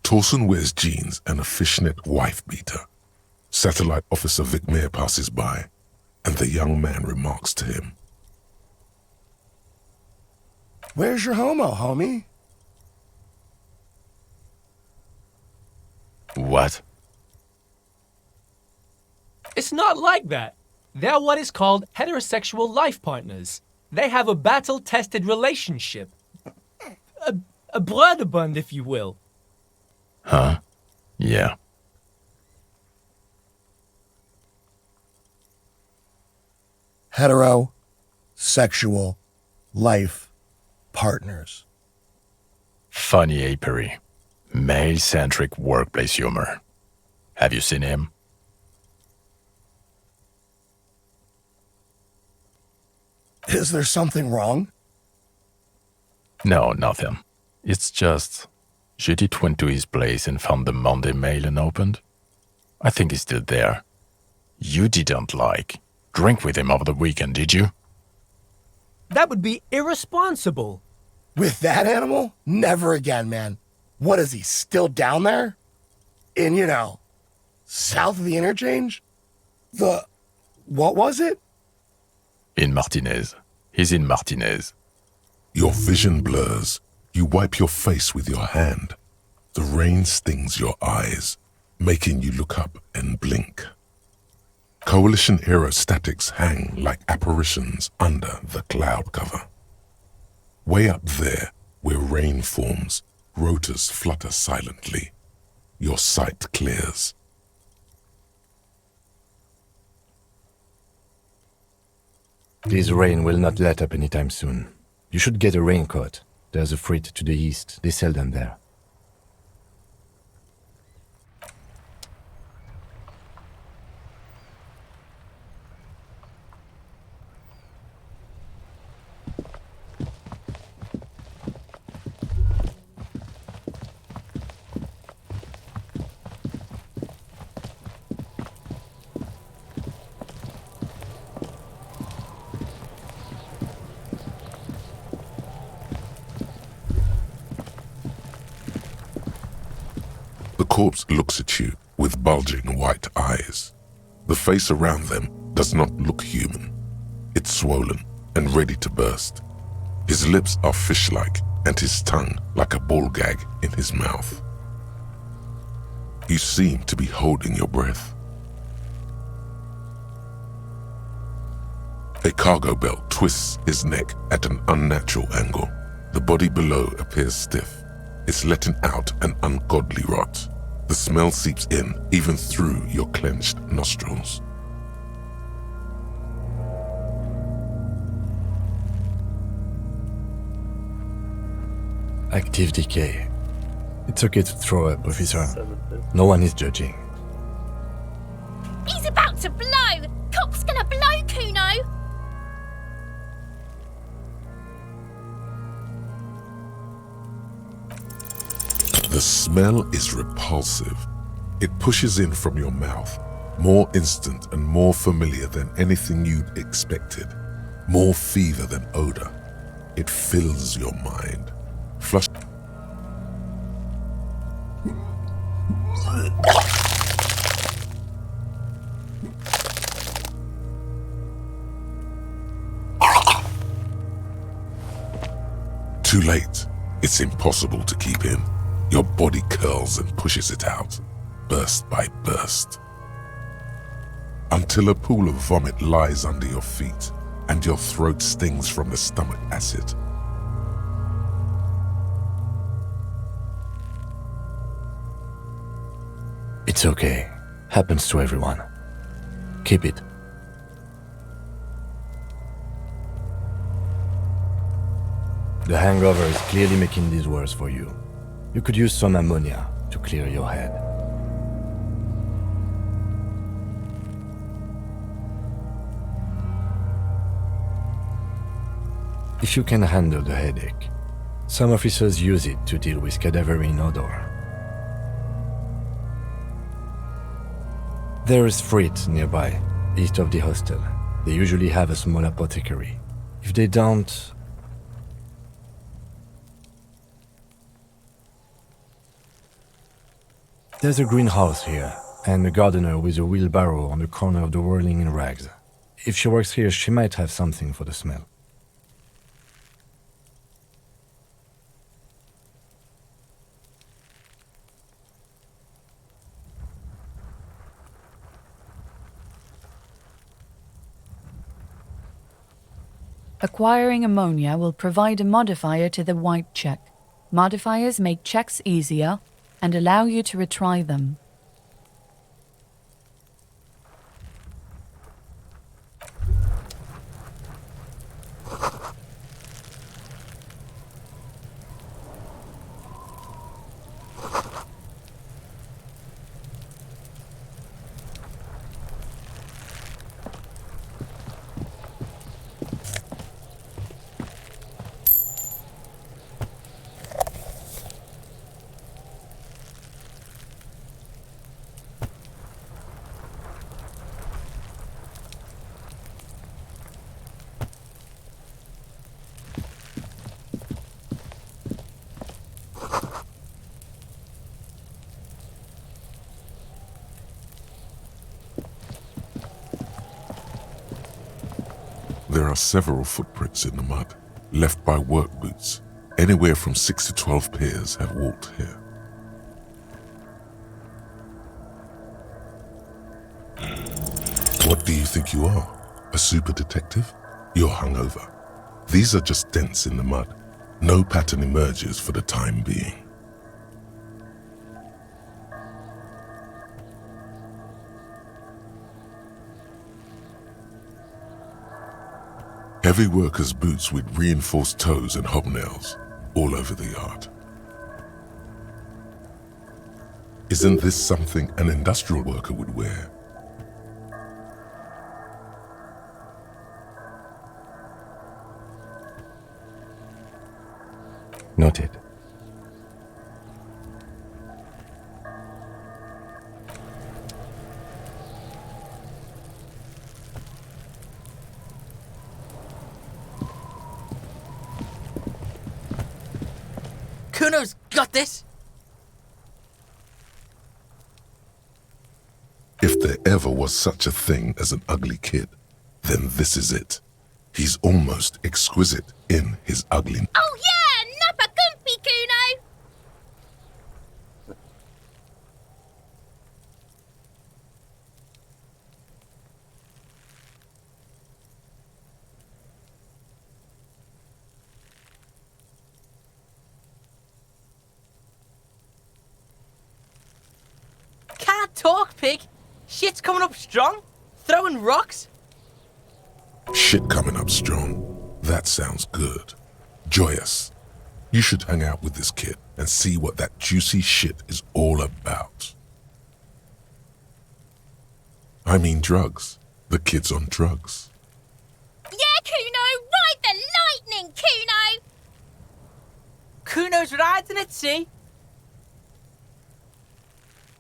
Speaker 4: Torson wears jeans and a fishnet wife-beater. Satellite Officer Vichmer passes by, and the young man remarks to him,
Speaker 11: "Where's your homo, homie?"
Speaker 12: What?
Speaker 13: It's not like that. They're what is called heterosexual life partners. They have a battle-tested relationship. A brother bond, if you will.
Speaker 12: Huh? Yeah.
Speaker 11: Heterosexual life partners.
Speaker 12: Funny apery. Male-centric workplace humor. Have you seen him?
Speaker 11: Is there something wrong?
Speaker 12: No, nothing. It's just, Judith went to his place and found the Monday mail unopened. I think he's still there. You didn't drink with him over the weekend, did you?
Speaker 13: That would be irresponsible.
Speaker 11: With that animal? Never again, man. What is he, still down there? In, south of the interchange? What was it?
Speaker 12: In Martinez. He's in Martinez.
Speaker 4: Your vision blurs. You wipe your face with your hand. The rain stings your eyes, making you look up and blink. Coalition aerostatics hang like apparitions under the cloud cover. Way up there, where rain forms, rotors flutter silently. Your sight clears.
Speaker 9: This rain will not let up anytime soon. You should get a raincoat. There's a freight to the east. They sell them there.
Speaker 4: The corpse looks at you with bulging white eyes. The face around them does not look human. It's swollen and ready to burst. His lips are fish-like and his tongue like a ball gag in his mouth. You seem to be holding your breath. A cargo belt twists his neck at an unnatural angle. The body below appears stiff. It's letting out an ungodly rot. The smell seeps in, even through your clenched nostrils.
Speaker 9: Active decay. It's okay to throw up, officer. No one is judging.
Speaker 14: He's about to blow! Cop's gonna blow, Kuno!
Speaker 4: The smell is repulsive. It pushes in from your mouth, more instant and more familiar than anything you'd expected, more fever than odor. It fills your mind. Flush. Too late. It's impossible to keep in. Your body curls and pushes it out, burst by burst, until a pool of vomit lies under your feet and your throat stings from the stomach acid.
Speaker 9: It's okay. Happens to everyone. Keep it. The hangover is clearly making this worse for you. You could use some ammonia to clear your head. If you can handle the headache, some officers use it to deal with cadaverine odor. There is Frit nearby, east of the hostel. They usually have a small apothecary. If they don't... There's a greenhouse here, and a gardener with a wheelbarrow on the corner of the whirling in rags. If she works here, she might have something for the smell.
Speaker 7: Acquiring ammonia will provide a modifier to the white check. Modifiers make checks easier and allow you to retry them.
Speaker 4: There are several footprints in the mud, left by work boots. Anywhere from 6 to 12 pairs have walked here. What do you think you are? A super detective? You're hungover. These are just dents in the mud. No pattern emerges for the time being. Heavy workers' boots with reinforced toes and hobnails all over the yard. Isn't this something an industrial worker would wear?
Speaker 9: Noted.
Speaker 15: Kuno's got this!
Speaker 4: If there ever was such a thing as an ugly kid, then this is it. He's almost exquisite in his ugliness.
Speaker 14: Oh yeah! Nappa Gumpy, Kuno!
Speaker 15: talk, pig. Shit's coming up strong. Throwing rocks.
Speaker 4: Shit coming up strong. That sounds good. Joyous. You should hang out with this kid and see what that juicy shit is all about. I mean drugs. The kid's on drugs.
Speaker 14: Yeah, Kuno! Ride the lightning, Kuno!
Speaker 15: Kuno's riding at sea.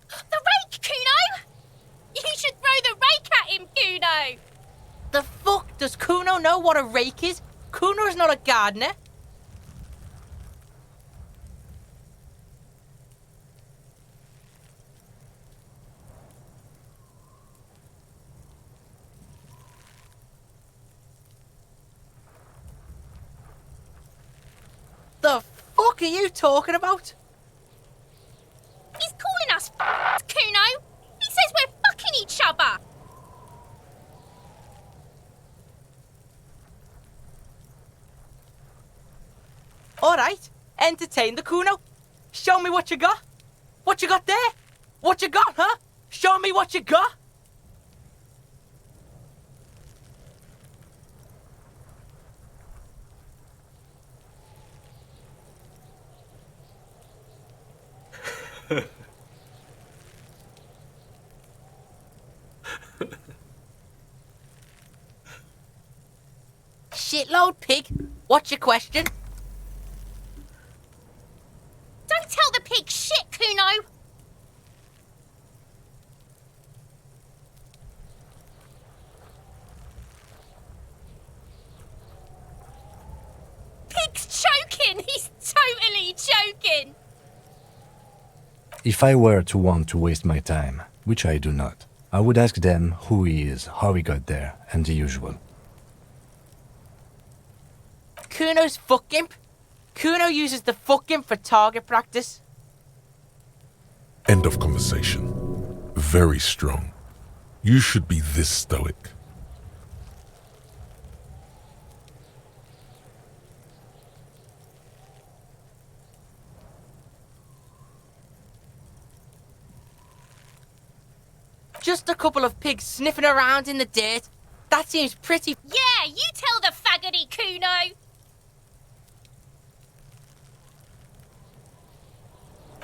Speaker 14: The rake, Kuno! You should throw the rake at him, Kuno!
Speaker 15: The fuck does Kuno know what a rake is? Kuno's not a gardener. The fuck are you talking about?
Speaker 14: He's calling us Kuno! He says we're fucking each other!
Speaker 15: Alright, entertain the Kuno. Show me what you got. What you got there? What you got, huh? Show me what you got. Shitload, pig. What's your question?
Speaker 14: Don't tell the pig shit, Kuno! Pig's joking! He's totally joking!
Speaker 9: If I were to want to waste my time, which I do not, I would ask them who he is, how he got there, and the usual.
Speaker 15: Kuno's fuck imp. Kuno uses the fuck imp for target practice.
Speaker 4: End of conversation. Very strong. You should be this stoic.
Speaker 15: Just a couple of pigs sniffing around in the dirt. That seems pretty.
Speaker 14: Yeah, you tell the faggoty, Kuno!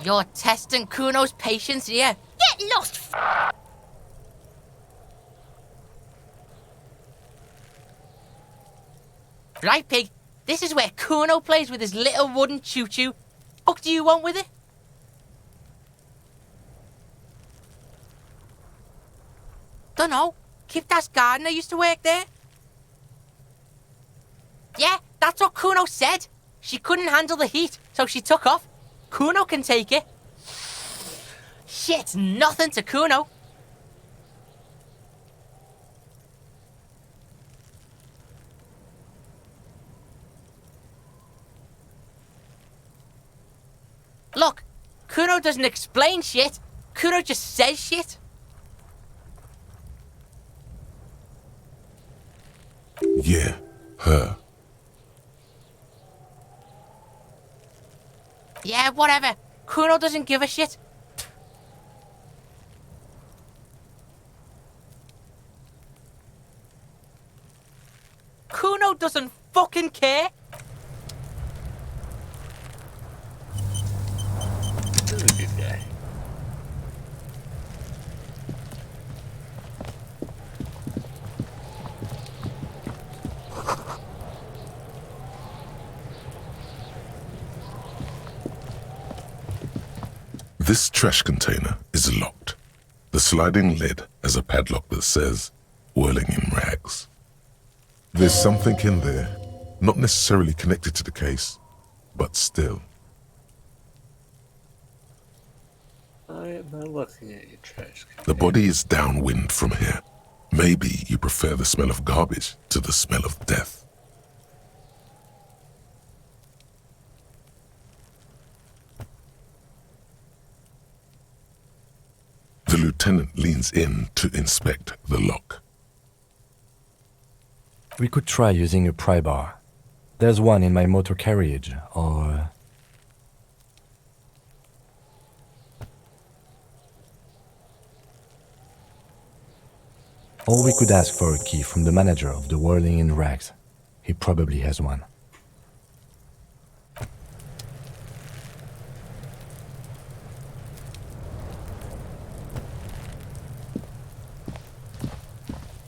Speaker 15: You're testing Kuno's patience here.
Speaker 14: Get lost,
Speaker 15: Right, pig. This is where Kuno plays with his little wooden choo-choo. What do you want with it? Dunno. Kipta's gardener used to work there. Yeah, that's what Kuno said. She couldn't handle the heat, so she took off. Kuno can take it. Shit's nothing to Kuno. Look, Kuno doesn't explain shit. Kuno just says shit.
Speaker 4: Yeah, her.
Speaker 15: Yeah, whatever. Kuno doesn't give a shit. Kuno doesn't fucking care.
Speaker 1: This is a good guy.
Speaker 4: This trash container is locked. The sliding lid has a padlock that says, whirling in rags. There's something in there, not necessarily connected to the case, but still.
Speaker 1: I am not looking at your trash can.
Speaker 4: The body is downwind from here. Maybe you prefer the smell of garbage to the smell of death. The lieutenant leans in to inspect the lock.
Speaker 9: We could try using a pry bar. There's one in my motor carriage, or... Or we could ask for a key from the manager of the Whirling in Rags. He probably has one.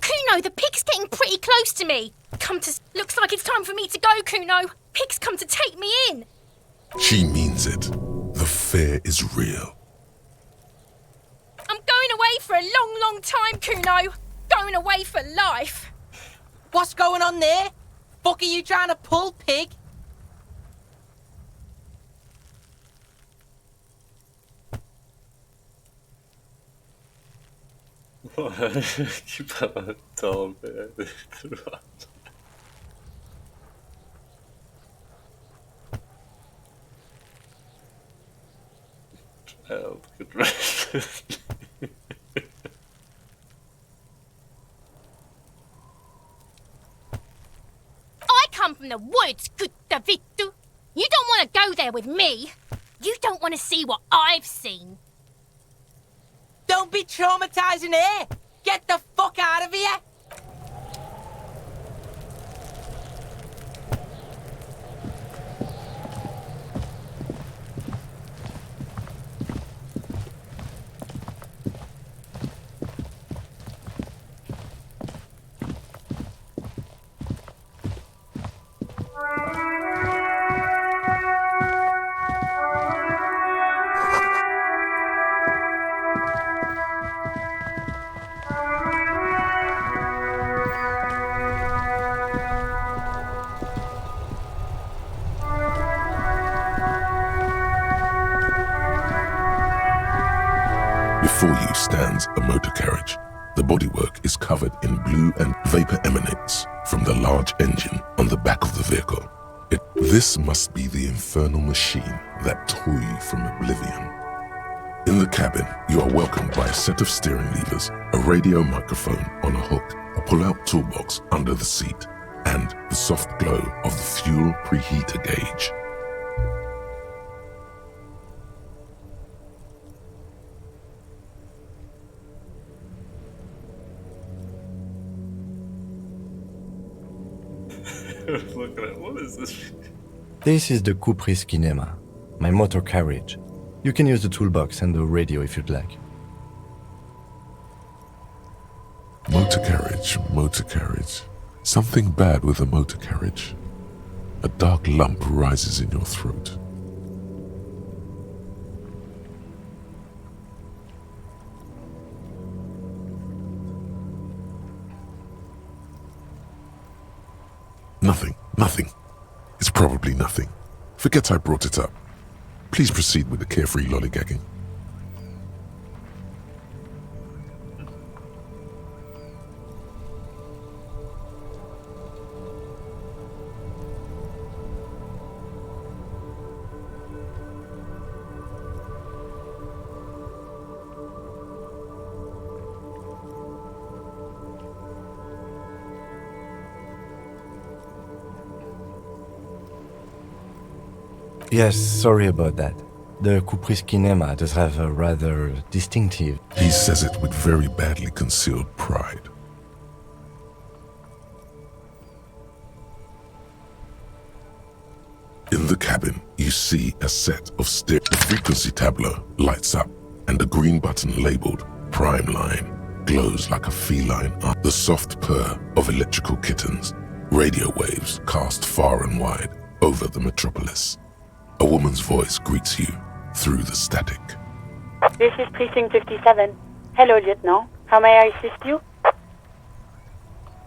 Speaker 14: Kuno, the pig's getting pretty close to me. Looks like it's time for me to go, Kuno. Pig's come to take me in.
Speaker 4: She means it. The fear is real.
Speaker 14: I'm going away for a long, long time, Kuno. Going away for life.
Speaker 15: What's going on there? Fuck are you trying to pull, pig?
Speaker 1: Que balatão, velho. Child could rest.
Speaker 14: I come from the woods, good Davidu. You don't want to go there with me. You don't want to see what I've seen.
Speaker 15: Don't be traumatizing her! Get the fuck out of here!
Speaker 4: Before you stands a motor carriage. The bodywork is covered in blue and vapor emanates from the large engine on the back of the vehicle. This must be the infernal machine that tore you from oblivion. In the cabin, you are welcomed by a set of steering levers, a radio microphone on a hook, a pull-out toolbox under the seat, and the soft glow of the fuel preheater gauge.
Speaker 1: Looking at what is this?
Speaker 9: This is the Kupris Kinema, my motor carriage. You can use the toolbox and the radio if you'd like.
Speaker 4: Motor carriage. Something bad with a motor carriage. A dark lump rises in your throat. Nothing. It's probably nothing. Forget I brought it up. Please proceed with the carefree lollygagging.
Speaker 9: Yes, sorry about that. The Kupris Kinema does have a rather distinctive...
Speaker 4: He says it with very badly concealed pride. In the cabin, you see a set of The frequency tableau lights up, and a green button labeled Prime Line glows like a feline eye. The soft purr of electrical kittens, radio waves cast far and wide over the metropolis. A woman's voice greets you through the static.
Speaker 16: This is Precinct 57. Hello, Lieutenant. How may I assist you?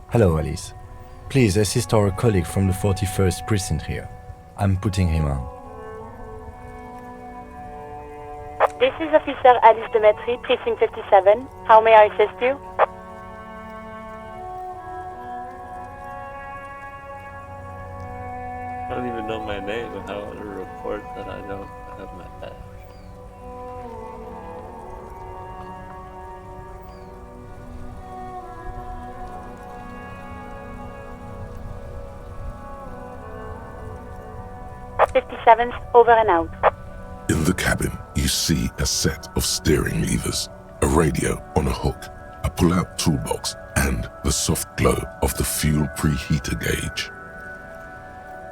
Speaker 9: Hello, Alice. Please assist our colleague from the 41st Precinct here. I'm putting him on.
Speaker 16: This is Officer Alice Demetri, Precinct 57. How may I assist you?
Speaker 1: I don't even know my name and how to report that I don't have my badge.
Speaker 16: Over and out.
Speaker 4: In the cabin, you see a set of steering levers, a radio on a hook, a pull-out toolbox, and the soft glow of the fuel preheater gauge.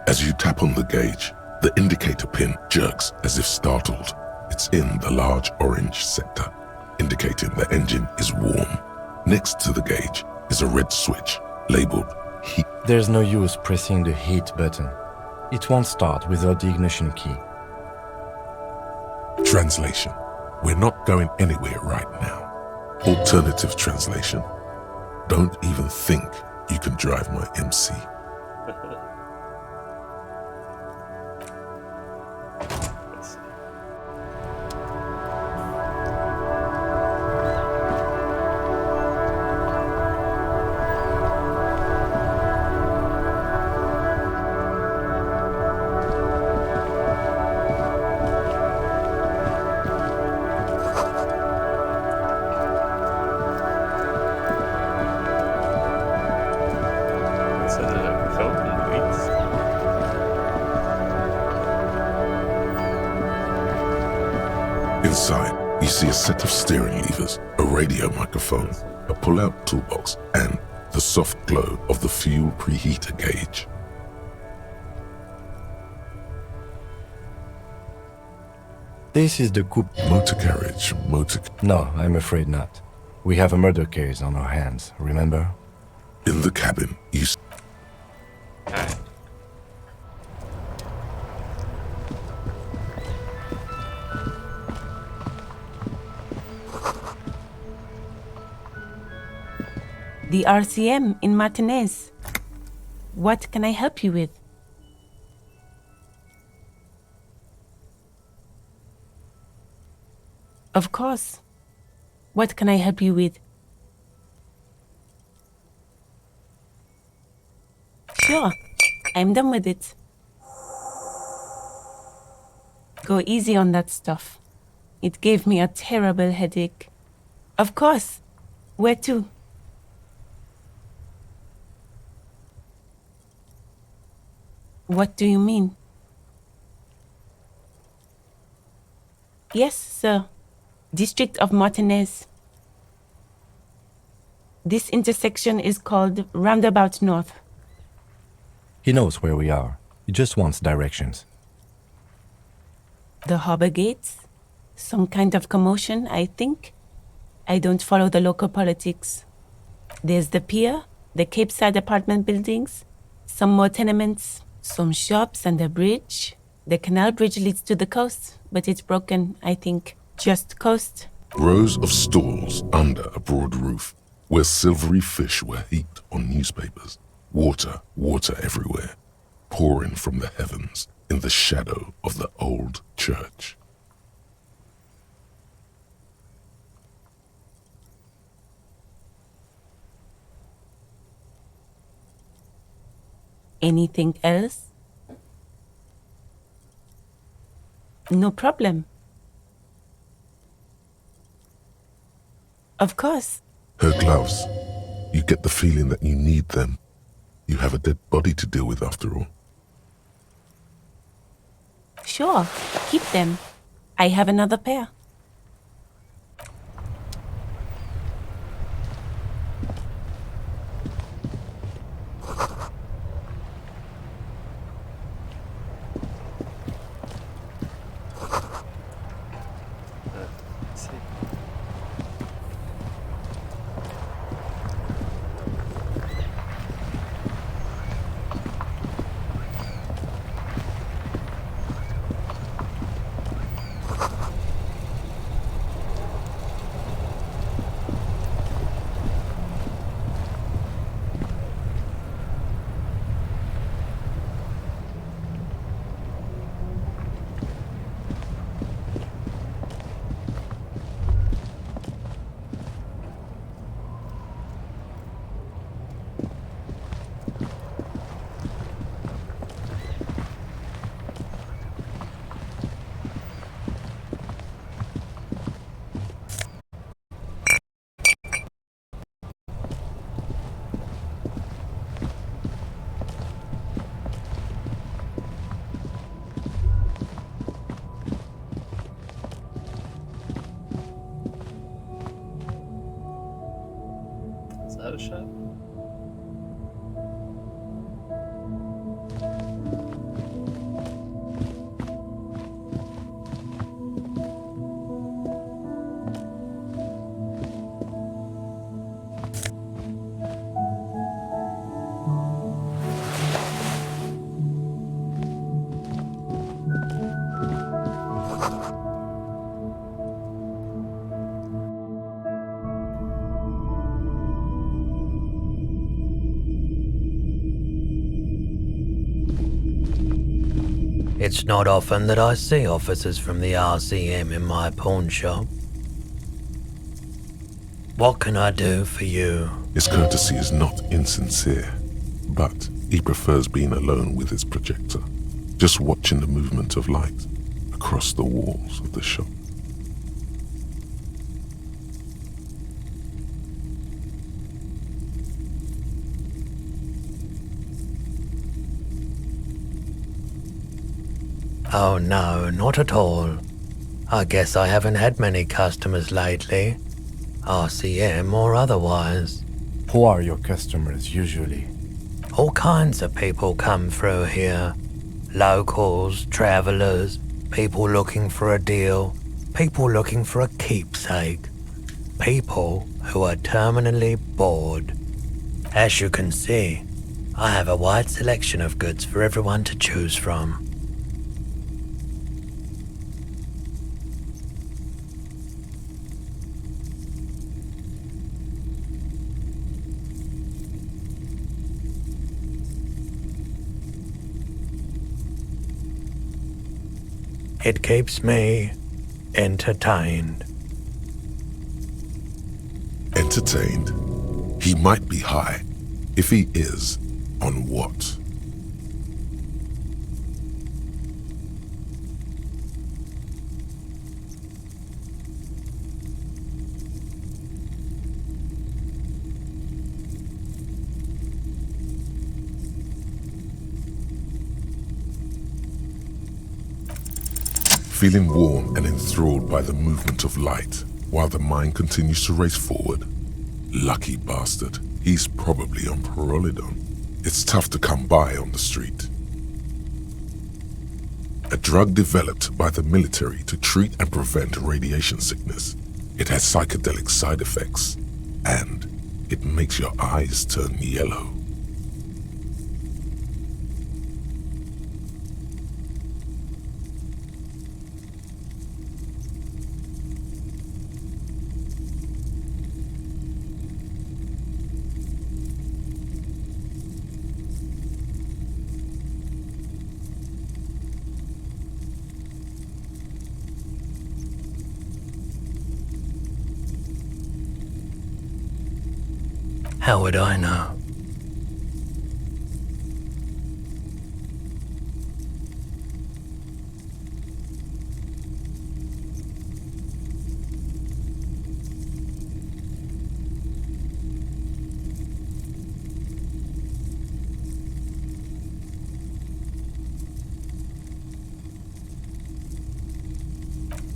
Speaker 4: As you tap on the gauge, the indicator pin jerks as if startled. It's in the large orange sector, indicating the engine is warm. Next to the gauge is a red switch labeled heat.
Speaker 9: There's no use pressing the heat button. It won't start without the ignition key.
Speaker 4: Translation: we're not going anywhere right now. Alternative translation: don't even think you can drive my MC. Inside, you see a set of steering levers, a radio microphone, a pull-out toolbox, and the soft glow of the fuel preheater gauge.
Speaker 9: This is the coupe.
Speaker 4: Motor carriage,
Speaker 9: No, I'm afraid not. We have a murder case on our hands, remember?
Speaker 4: In the cabin, you
Speaker 17: The RCM in Martinez. What can I help you with? Of course. What can I help you with? Sure, I'm done with it. Go easy on that stuff. It gave me a terrible headache. Of course. Where to? What do you mean? Yes, sir. District of Martinez. This intersection is called Roundabout North.
Speaker 9: He knows where we are. He just wants directions.
Speaker 17: The harbor gates? Some kind of commotion, I think. I don't follow the local politics. There's the pier, the Cape Side apartment buildings, some more tenements, some shops and a bridge. The canal bridge leads to the coast, but it's broken, I think. Just coast.
Speaker 4: rows of stalls under a broad roof where silvery fish were heaped on newspapers. Water everywhere, pouring from the heavens in the shadow of the old church.
Speaker 17: Anything else? No problem. Of course.
Speaker 4: Her gloves. You get the feeling that you need them. You have a dead body to deal with after all.
Speaker 17: Sure, keep them. I have another pair.
Speaker 1: باشه.
Speaker 3: It's not often that I see officers from the RCM in my pawn shop. What can I do for you?
Speaker 4: His courtesy is not insincere, but he prefers being alone with his projector, just watching the movement of light across the walls of the shop.
Speaker 3: Oh no, not at all. I guess I haven't had many customers lately, RCM or otherwise.
Speaker 9: Who are your customers usually?
Speaker 3: All kinds of people come through here. Locals, travelers, people looking for a deal, people looking for a keepsake, people who are terminally bored. As you can see, I have a wide selection of goods for everyone to choose from. It keeps me entertained.
Speaker 4: Entertained? He might be high. If he is, on what? Feeling warm and enthralled by the movement of light, while the mind continues to race forward. Lucky bastard, he's probably on Pyrrolidon. It's tough to come by on the street. A drug developed by the military to treat and prevent radiation sickness. It has psychedelic side effects, and it makes your eyes turn yellow.
Speaker 3: How would I know?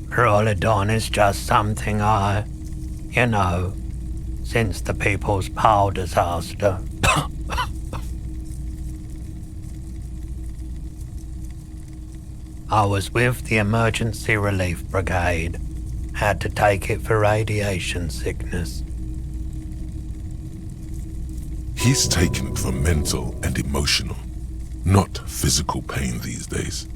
Speaker 3: Pyrrolidon is just something since the People's Power disaster. I was with the Emergency Relief Brigade. Had to take it for radiation sickness.
Speaker 4: He's taken it for mental and emotional, not physical pain these days.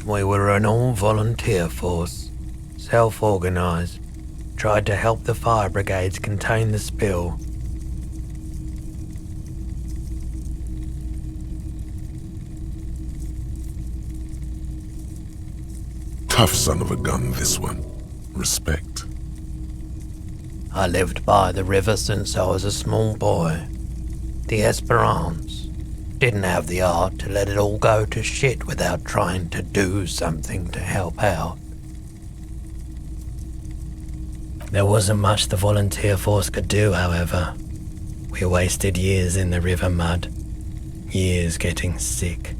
Speaker 3: We were an all-volunteer force, self-organized, tried to help the fire brigades contain the spill.
Speaker 4: Tough son of a gun, this one. Respect.
Speaker 3: I lived by the river since I was a small boy. The Esperance. Didn't have the art to let it all go to shit without trying to do something to help out. There wasn't much the volunteer force could do, however. We wasted years in the river mud. Years getting sick.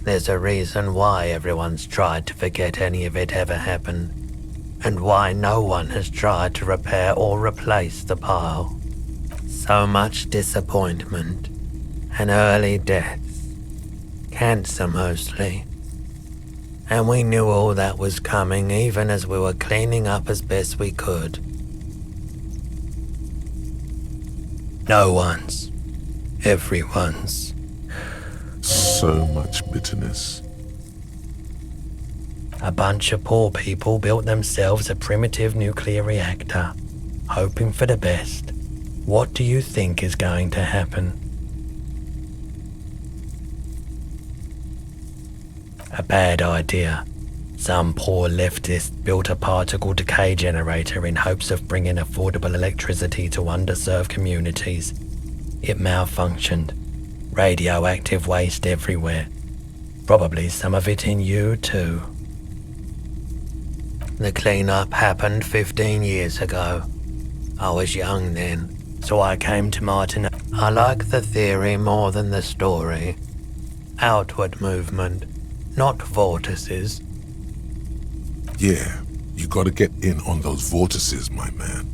Speaker 3: There's a reason why everyone's tried to forget any of it ever happened, and why no one has tried to repair or replace the pile. So much disappointment and early deaths. Cancer mostly. And we knew all that was coming even as we were cleaning up as best we could. No one's. Everyone's.
Speaker 4: So much bitterness.
Speaker 3: A bunch of poor people built themselves a primitive nuclear reactor, hoping for the best. What do you think is going to happen? A bad idea. Some poor leftist built a particle decay generator in hopes of bringing affordable electricity to underserved communities. It malfunctioned. Radioactive waste everywhere. Probably some of it in you too. The cleanup happened 15 years ago. I was young then, so I came to Martin. I like the theory more than the story. Outward movement, not vortices.
Speaker 4: Yeah, you gotta get in on those vortices, my man.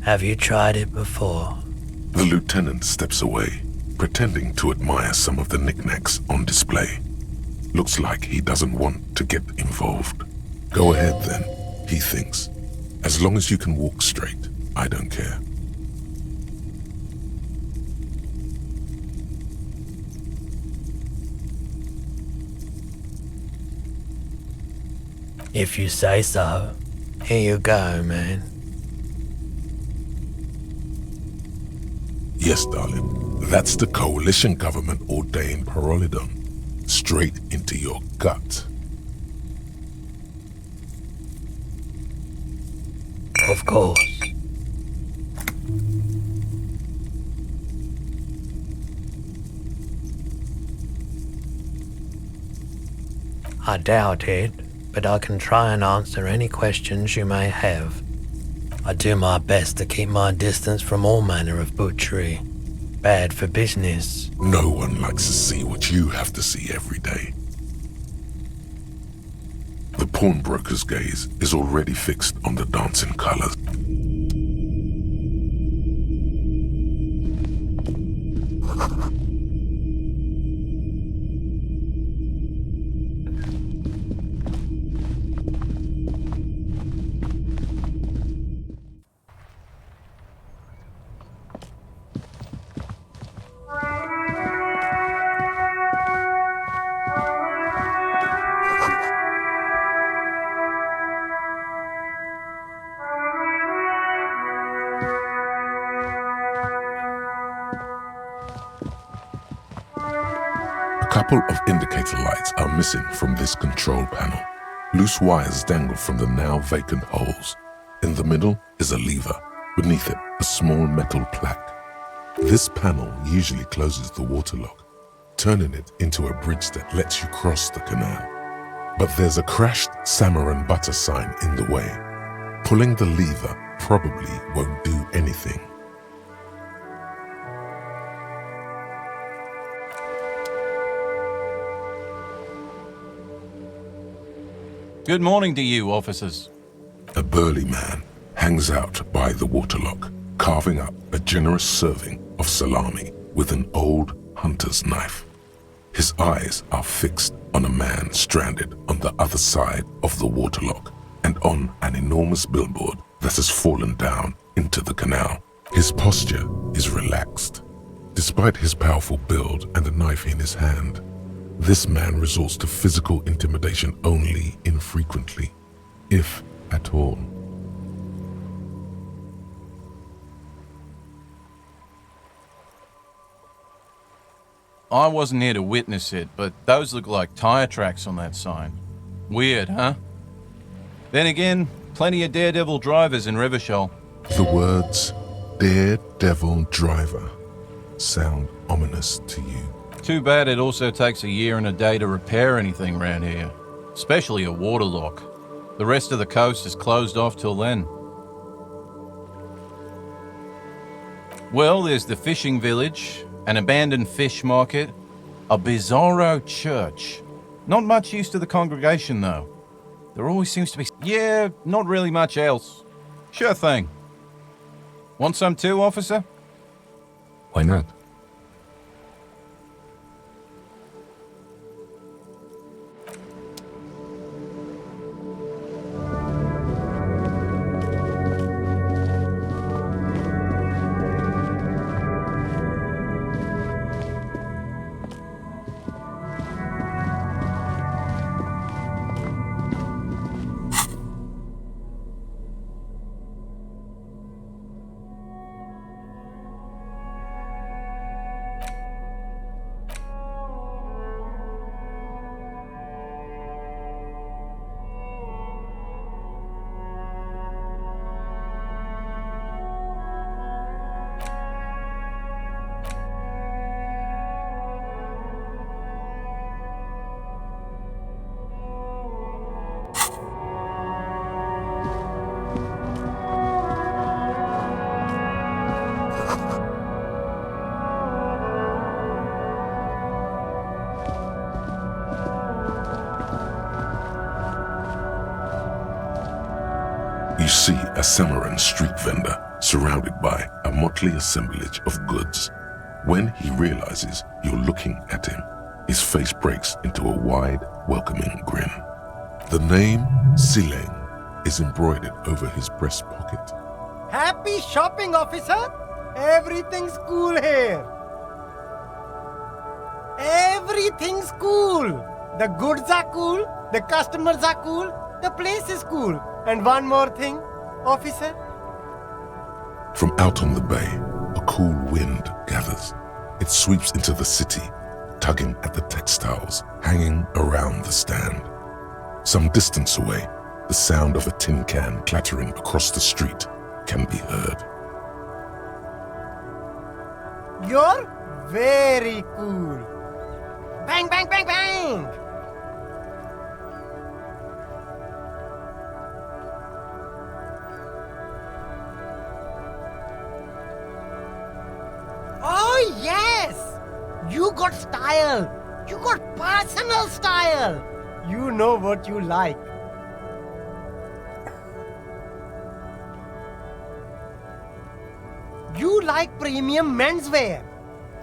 Speaker 3: Have you tried it before?
Speaker 4: The lieutenant steps away, pretending to admire some of the knickknacks on display. Looks like he doesn't want to get involved. Go ahead then, he thinks. As long as you can walk straight, I don't care.
Speaker 3: If you say so. Here you go, man.
Speaker 4: Yes, darling. That's the coalition government ordained Parolidon. Straight into your gut.
Speaker 3: Of course. I doubt it, but I can try and answer any questions you may have. I do my best to keep my distance from all manner of butchery. Bad for business.
Speaker 4: No one likes to see what you have to see every day. The pawnbroker's gaze is already fixed on the dancing colors. A couple of indicator lights are missing from this control panel. Loose wires dangle from the now vacant holes. In the middle is a lever. Beneath it, a small metal plaque. This panel usually closes the water lock, turning it into a bridge that lets you cross the canal. But there's a crashed salmon and butter sign in the way. Pulling the lever probably won't do anything.
Speaker 18: Good morning to you, officers.
Speaker 4: A burly man hangs out by the waterlock, carving up a generous serving of salami with an old hunter's knife. His eyes are fixed on a man stranded on the other side of the waterlock and on an enormous billboard that has fallen down into the canal. His posture is relaxed. Despite his powerful build and the knife in his hand, this man resorts to physical intimidation only infrequently, if at all.
Speaker 18: I wasn't here to witness it, but those look like tire tracks on that sign. Weird, huh? Then again, plenty of daredevil drivers in Revachol.
Speaker 4: The words daredevil driver sound ominous to you.
Speaker 18: Too bad it also takes a year and a day to repair anything around here, especially a water lock. The rest of the coast is closed off till then. Well, there's the fishing village, an abandoned fish market, a bizarro church. Not much use to the congregation, though. There always seems to be... Yeah, not really much else. Sure thing. Want some too, officer?
Speaker 4: Why not? You see a Samaran street vendor surrounded by a motley assemblage of goods. When he realizes you're looking at him, his face breaks into a wide, welcoming grin. The name Sileng is embroidered over his breast pocket.
Speaker 19: Happy shopping, officer! Everything's cool here. Everything's cool. The goods are cool, the customers are cool, the place is cool. And one more thing, officer.
Speaker 4: From out on the bay, a cool wind gathers. It sweeps into the city, tugging at the textiles hanging around the stand. Some distance away, the sound of a tin can clattering across the street can be heard.
Speaker 19: You're very cool. Bang, bang, bang, bang! Oh, yes! You got style. You got personal style. You know what you like. You like premium menswear.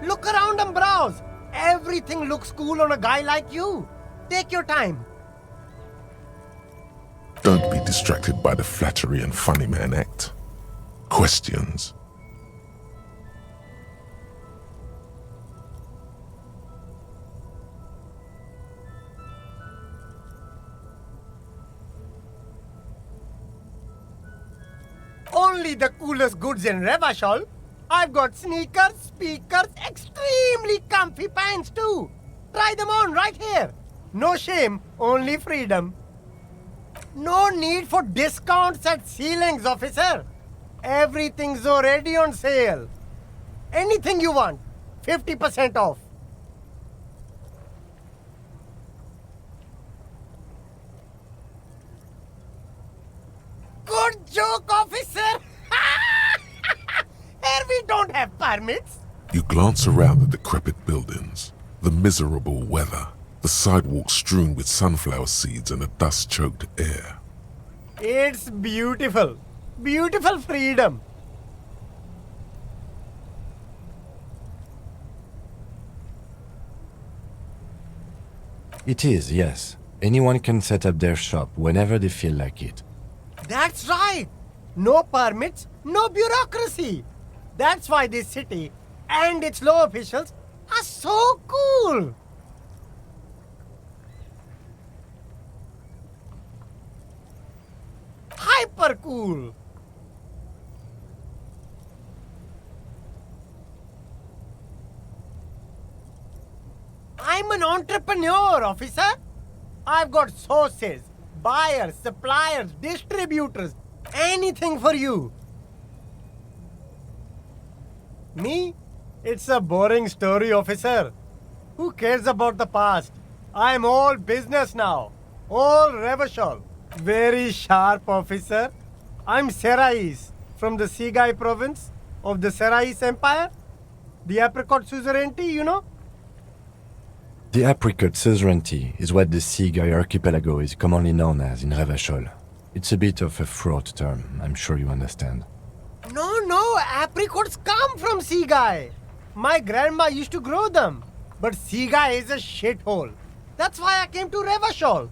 Speaker 19: Look around and browse. Everything looks cool on a guy like you. Take your time.
Speaker 4: Don't be distracted by the flattery and funny man act. Questions.
Speaker 19: Only the coolest goods in Revachol. I've got sneakers, speakers, extremely comfy pants too. Try them on right here. No shame, only freedom. No need for discounts at ceilings, officer. Everything's already on sale. Anything you want, 50% off. Good joke, officer. Here we don't have permits.
Speaker 4: You glance around the decrepit buildings, the miserable weather, the sidewalks strewn with sunflower seeds and a dust-choked air.
Speaker 19: It's beautiful. Beautiful freedom.
Speaker 9: It is, yes. Anyone can set up their shop whenever they feel like it.
Speaker 19: That's right. No permits, no bureaucracy. That's why this city and its law officials are so cool. Hyper cool. I'm an entrepreneur, officer. I've got sources, buyers, suppliers, distributors, anything for you. Me? It's a boring story, officer. Who cares about the past? I'm all business now. All Revachol. Very sharp, officer. I'm Serais from the Sigai province of the Serais Empire. The apricot suzerainty, you know?
Speaker 9: The apricot suzerainty is what the Sigai archipelago is commonly known as in Revachol. It's a bit of a fraught term, I'm sure you understand.
Speaker 19: No, apricots come from Sigai. My grandma used to grow them. But Sigai is a shithole. That's why I came to Revachol.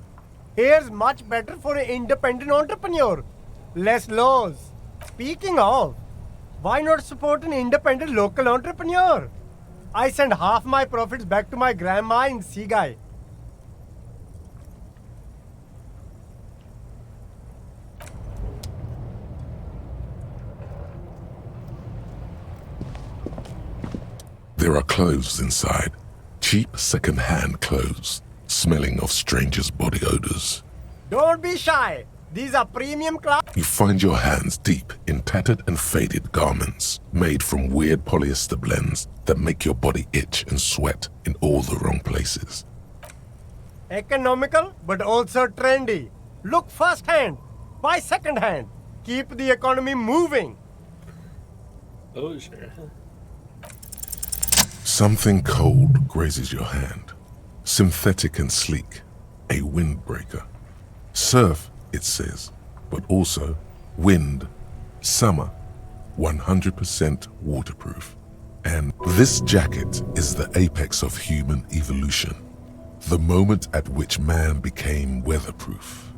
Speaker 19: Here's much better for an independent entrepreneur. Less laws. Speaking of, why not support an independent local entrepreneur? I send half my profits back to my grandma in Sigai.
Speaker 4: There are clothes inside. Cheap second-hand clothes, smelling of strangers' body odors.
Speaker 19: Don't be shy. These are premium class.
Speaker 4: You find your hands deep in tattered and faded garments made from weird polyester blends that make your body itch and sweat in all the wrong places.
Speaker 19: Economical, but also trendy. Look first-hand, buy second-hand. Keep the economy moving.
Speaker 1: Oh, sure.
Speaker 4: Something cold grazes your hand. Synthetic and sleek. A windbreaker. Surf, it says, but also wind, summer, 100% waterproof. And this jacket is the apex of human evolution. The moment at which man became weatherproof.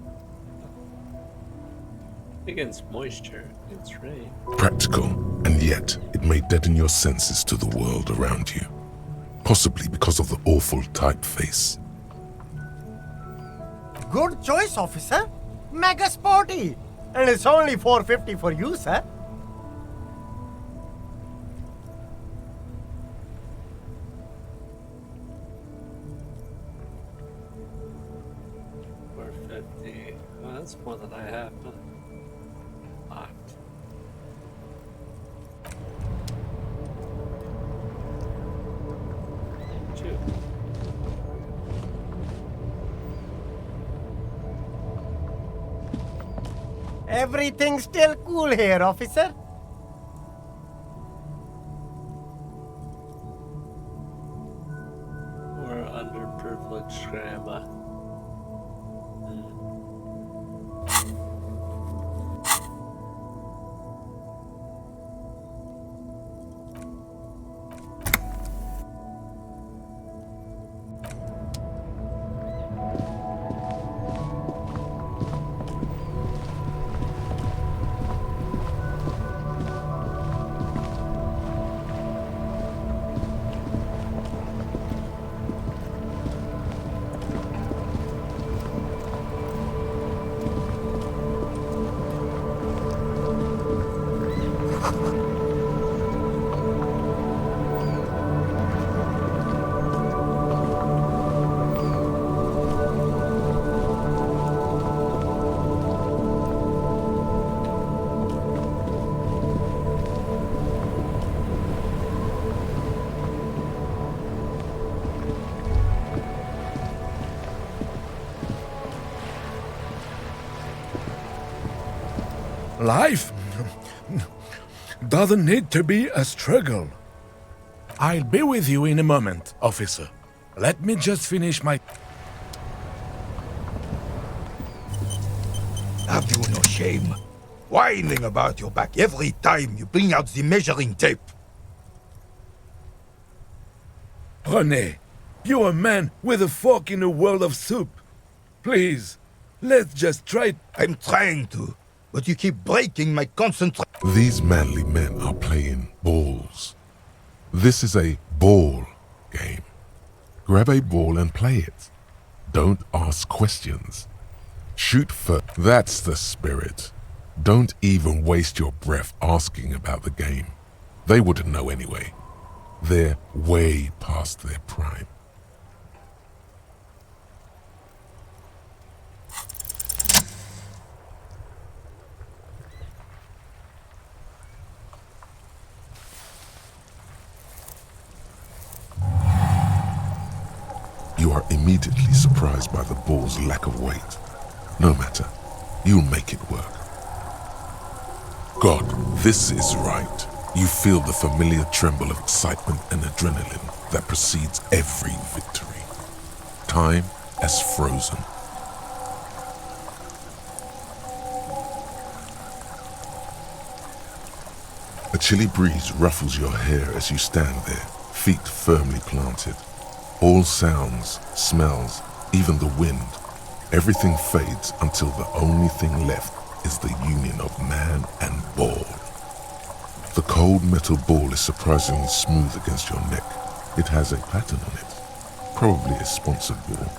Speaker 1: Against moisture, against rain.
Speaker 4: Practical, and yet it may deaden your senses to the world around you. Possibly because of the awful typeface.
Speaker 19: Good choice, officer. Mega sporty. And it's only $4.50 for you, sir.
Speaker 1: $4.50. Oh, that's more than I have. Locked. Two.
Speaker 19: Everything's still cool here, officer.
Speaker 1: We're underprivileged grandma.
Speaker 20: Life doesn't need to be a struggle. I'll be with you in a moment, officer. Let me just finish my...
Speaker 21: Have you no shame? Whining about your back every time you bring out the measuring tape.
Speaker 20: René, you're a man with a fork in a world of soup. Please, let's just try...
Speaker 21: I'm trying to, but you keep breaking my concentration.
Speaker 4: These manly men are playing balls. This is a ball game. Grab a ball and play it. Don't ask questions. Shoot first. That's the spirit. Don't even waste your breath asking about the game. They wouldn't know anyway. They're way past their prime. You are immediately surprised by the ball's lack of weight. No matter. You'll make it work. God, this is right. You feel the familiar tremble of excitement and adrenaline that precedes every victory. Time as frozen. A chilly breeze ruffles your hair as you stand there, feet firmly planted. All sounds, smells, even the wind, everything fades until the only thing left is the union of man and ball. The cold metal ball is surprisingly smooth against your neck. It has a pattern on it, probably a sponsored ball.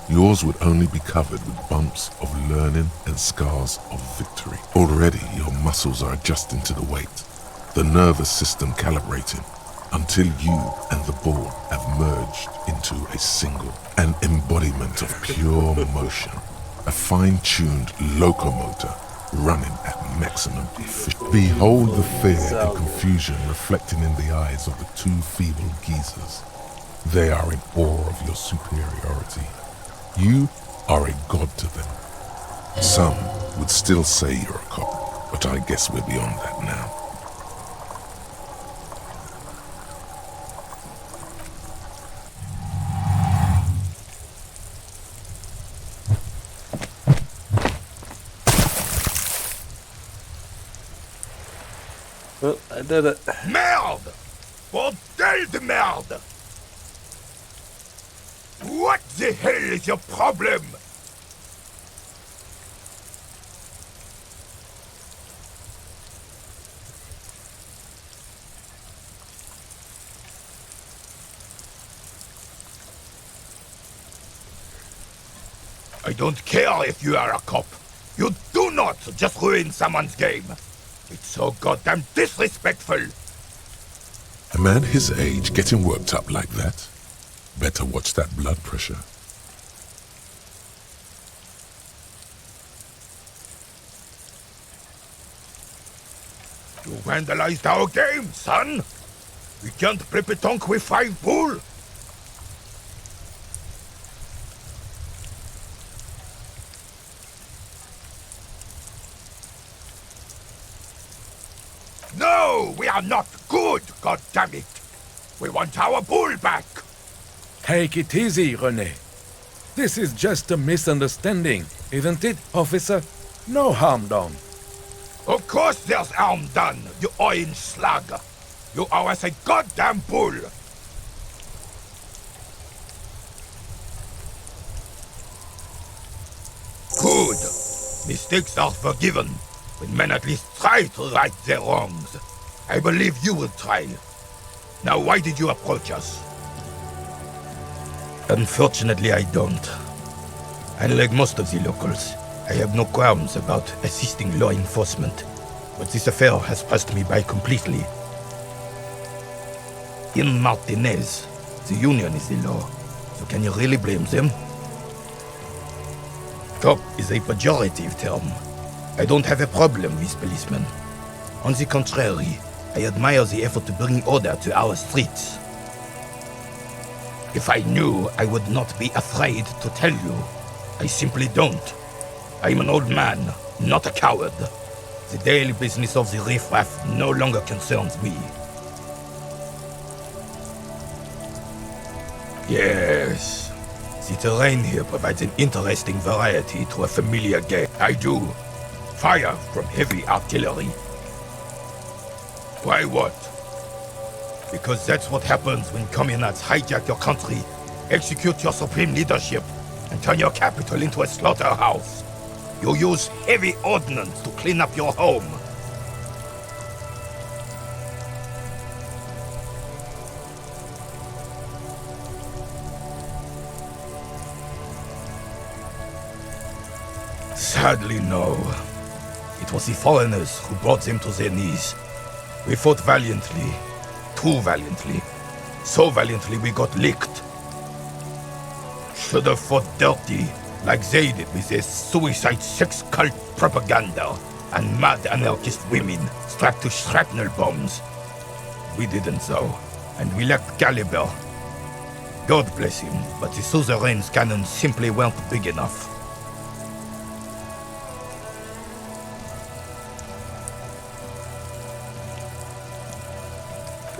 Speaker 4: Yours would only be covered with bumps of learning and scars of victory. Already your muscles are adjusting to the weight, the nervous system calibrating, until you and the ball have merged into a single, an embodiment of pure motion, a fine-tuned locomotor running at maximum efficiency. Behold the fear and confusion reflecting in the eyes of the two feeble geezers. They are in awe of your superiority. You are a god to them. Some would still say you're a cop, but I guess we're beyond that now.
Speaker 1: Well, I did it.
Speaker 21: Merde! Bordel de merde! What the hell is your problem? I don't care if you are a cop. You do not just ruin someone's game. It's so goddamn disrespectful.
Speaker 4: A man his age getting worked up like that? Better watch that blood pressure.
Speaker 21: You vandalized our game, son. We can't play petanque with 5 bull. No, we are not good, goddammit. We want our bull back.
Speaker 20: Take it easy, René. This is just a misunderstanding, isn't it, officer? No harm done.
Speaker 21: Of course there's harm done, you orange slug. You owe us a goddamn bull. Good. Mistakes are forgiven when men at least try to right their wrongs. I believe you will try. Now, why did you approach us? Unfortunately, I don't. Unlike most of the locals, I have no qualms about assisting law enforcement, but this affair has passed me by completely. In Martinez, the union is the law, so can you really blame them? Cop is a pejorative term. I don't have a problem with policemen. On the contrary, I admire the effort to bring order to our streets. If I knew, I would not be afraid to tell you. I simply don't. I'm an old man, not a coward. The daily business of the riffraff no longer concerns me. Yes, the terrain here provides an interesting variety to a familiar game. I do. Fire from heavy artillery. Why what? Because that's what happens when communards hijack your country, execute your supreme leadership, and turn your capital into a slaughterhouse. You use heavy ordnance to clean up your home. Sadly, no. It was the foreigners who brought them to their knees. We fought valiantly. Too valiantly. So valiantly we got licked. Should have fought dirty, like they did with their suicide sex cult propaganda and mad anarchist women strapped to shrapnel bombs. We didn't though, and we lacked caliber. God bless him, but the suzerain's cannons simply weren't big enough.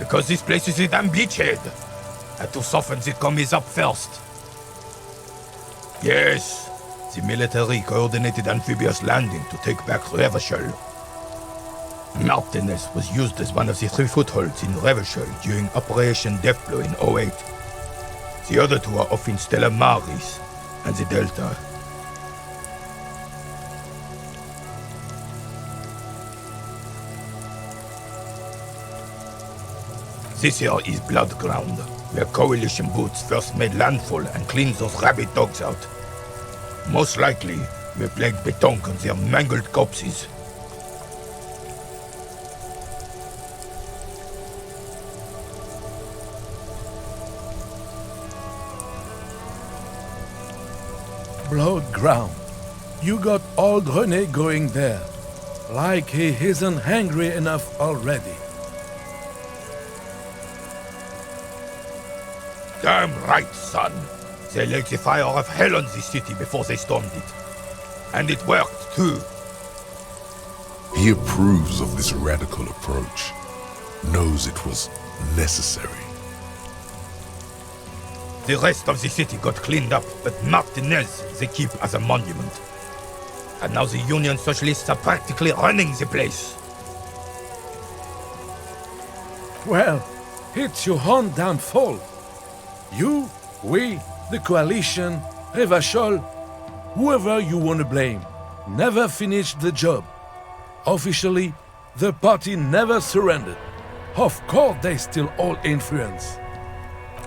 Speaker 21: Because this place is a damn beachhead. And too often it comes up first. Yes, the military coordinated amphibious landing to take back Revachol. Martinez was used as one of the 3 footholds in Revachol during Operation Deathblow in '08. The other 2 are off in Stella Maris and the Delta. This here is Blood Ground, where Coalition boots first made landfall and cleaned those rabid dogs out. Most likely, we plagued Betonk on their mangled corpses.
Speaker 20: Blood ground. You got old René going there. Like he isn't hungry enough already.
Speaker 21: Damn right, son. They lit the fire of hell on this city before they stormed it. And it worked, too.
Speaker 4: He approves of this radical approach, knows it was necessary.
Speaker 21: The rest of the city got cleaned up, but Martinez they keep as a monument. And now the Union Socialists are practically running the place.
Speaker 20: Well, it's your own damn fault. You, we, the Coalition, Revachol, whoever you want to blame, never finished the job. Officially, the party never surrendered. Of course they still all influence.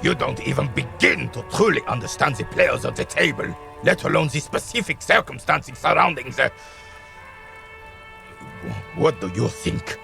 Speaker 21: You don't even begin to truly understand the players of the table, let alone the specific circumstances surrounding the... What do you think?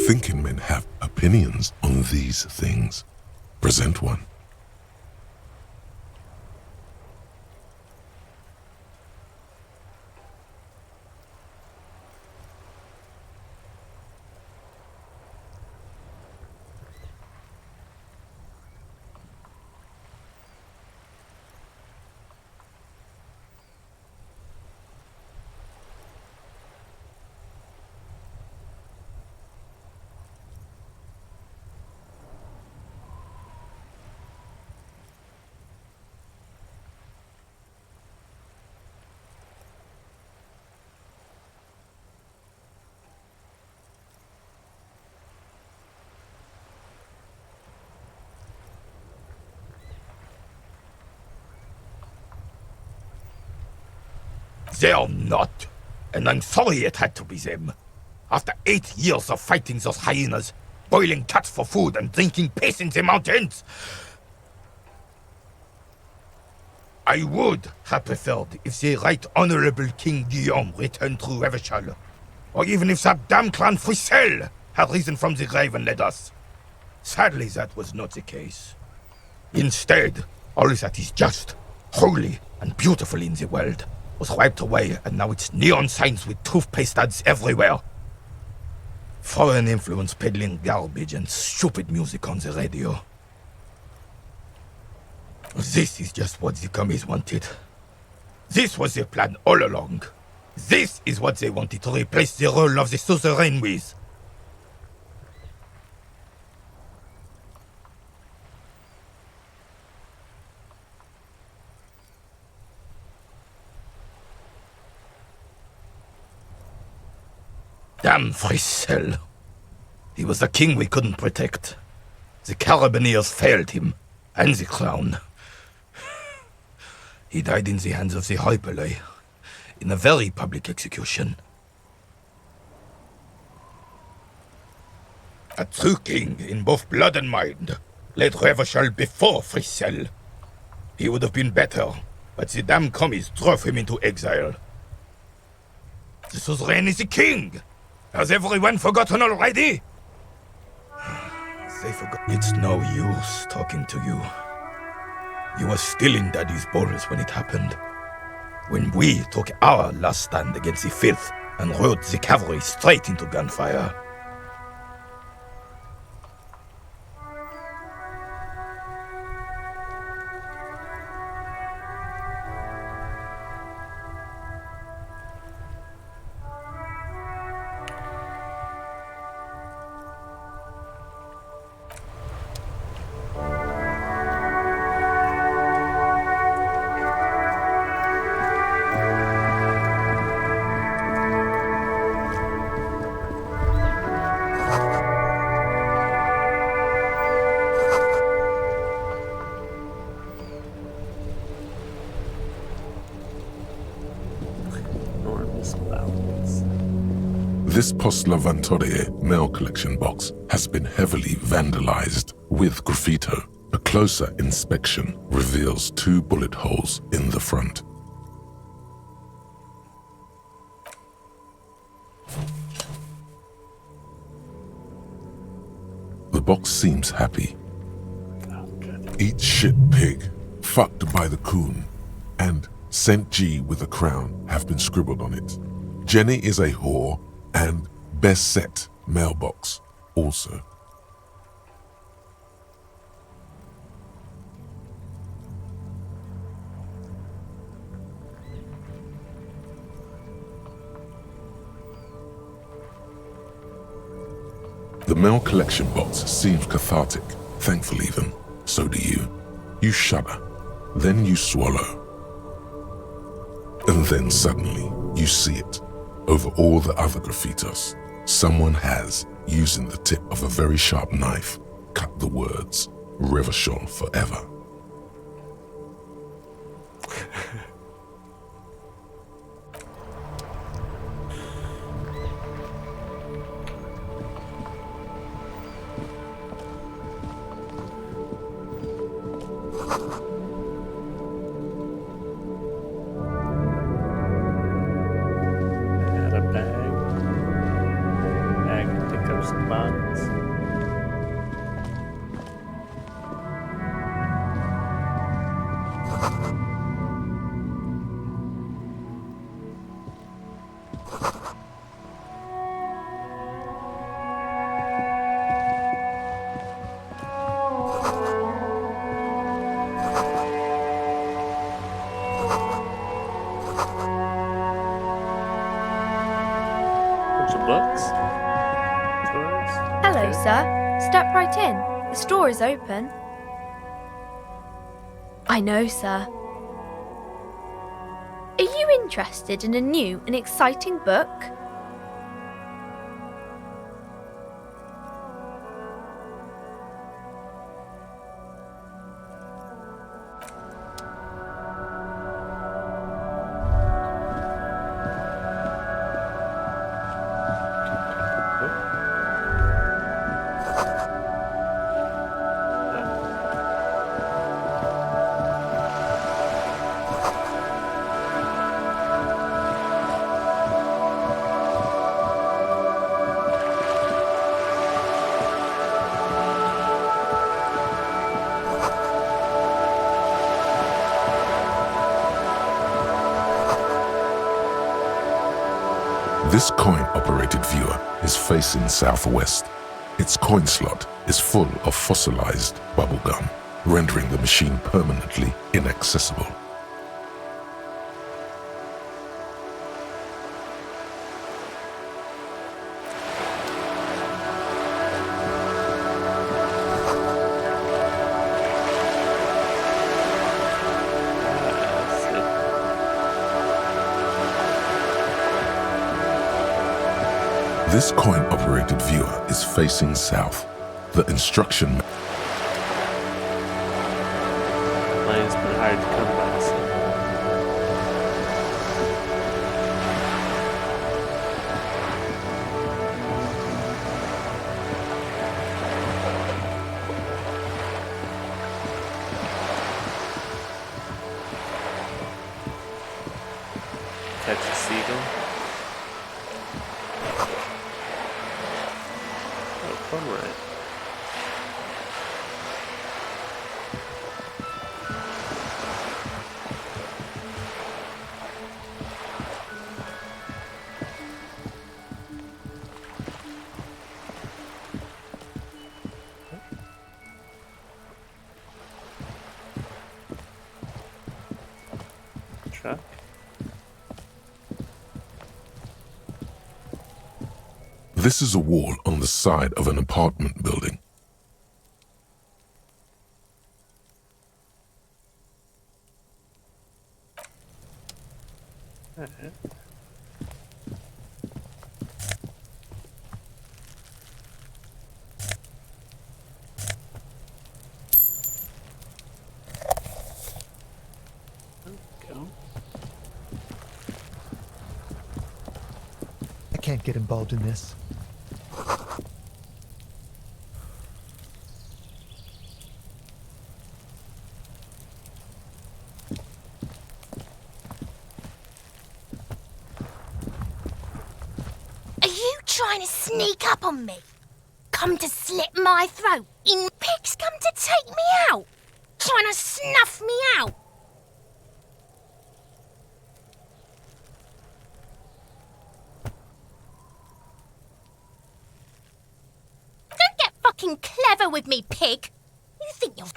Speaker 4: Thinking men have opinions on these things. Present one.
Speaker 21: They're not. And I'm sorry it had to be them. After 8 years of fighting those hyenas, boiling cats for food and drinking piss in the mountains, I would have preferred if the Right Honorable King Guillaume returned through Revachol, or even if that damn clan Frissel had risen from the grave and led us. Sadly, that was not the case. Instead, all that is just, holy, and beautiful in the world was wiped away, and now it's neon signs with toothpaste ads everywhere. Foreign influence peddling garbage and stupid music on the radio. This is just what the commies wanted. This was their plan all along. This is what they wanted to replace the role of the suzerain with. Damn Frissel. He was the king we couldn't protect. The Carabineers failed him, and the crown. He died in the hands of the Hyperlay, in a very public execution. A true king in both blood and mind led Revachol before Frissel. He would have been better, but the damn commies drove him into exile. The suzerain is the king! Has everyone forgotten already? They forgot. It's no use talking to you. You were still in Daddy's balls when it happened. when we took our last stand against the filth and rode the cavalry straight into gunfire.
Speaker 4: This Post-Lavantore mail collection box has been heavily vandalized with graffito. A closer inspection reveals 2 bullet holes in the front. The box seems happy. Eat shit pig, fucked by the coon, and St. G with a crown have been scribbled on it. Jenny is a whore, and best set mailbox also. The mail collection box seems cathartic, thankful even. So do you. You shudder, then you swallow. And then suddenly, you see it. Over all the other graffitos, someone has, using the tip of a very sharp knife, cut the words, Revachol forever.
Speaker 5: Hello, sir. Step right in. The store is open. I know, sir. Are you interested in a new and exciting book?
Speaker 4: This coin-operated viewer is facing southwest. Its coin slot is full of fossilized bubblegum, rendering the machine permanently inaccessible. This coin-operated viewer is facing south. The instruction...
Speaker 1: Line's been hard to come by, so... Catch a seagull. Right.
Speaker 4: This is a wall on the side of an apartment building.
Speaker 2: I can't get involved in this.
Speaker 14: Are you trying to sneak up on me? Come to slit my throat? In pigs come to take me out? Trying to snuff me out? Don't get fucking clever with me, pig. You think you're...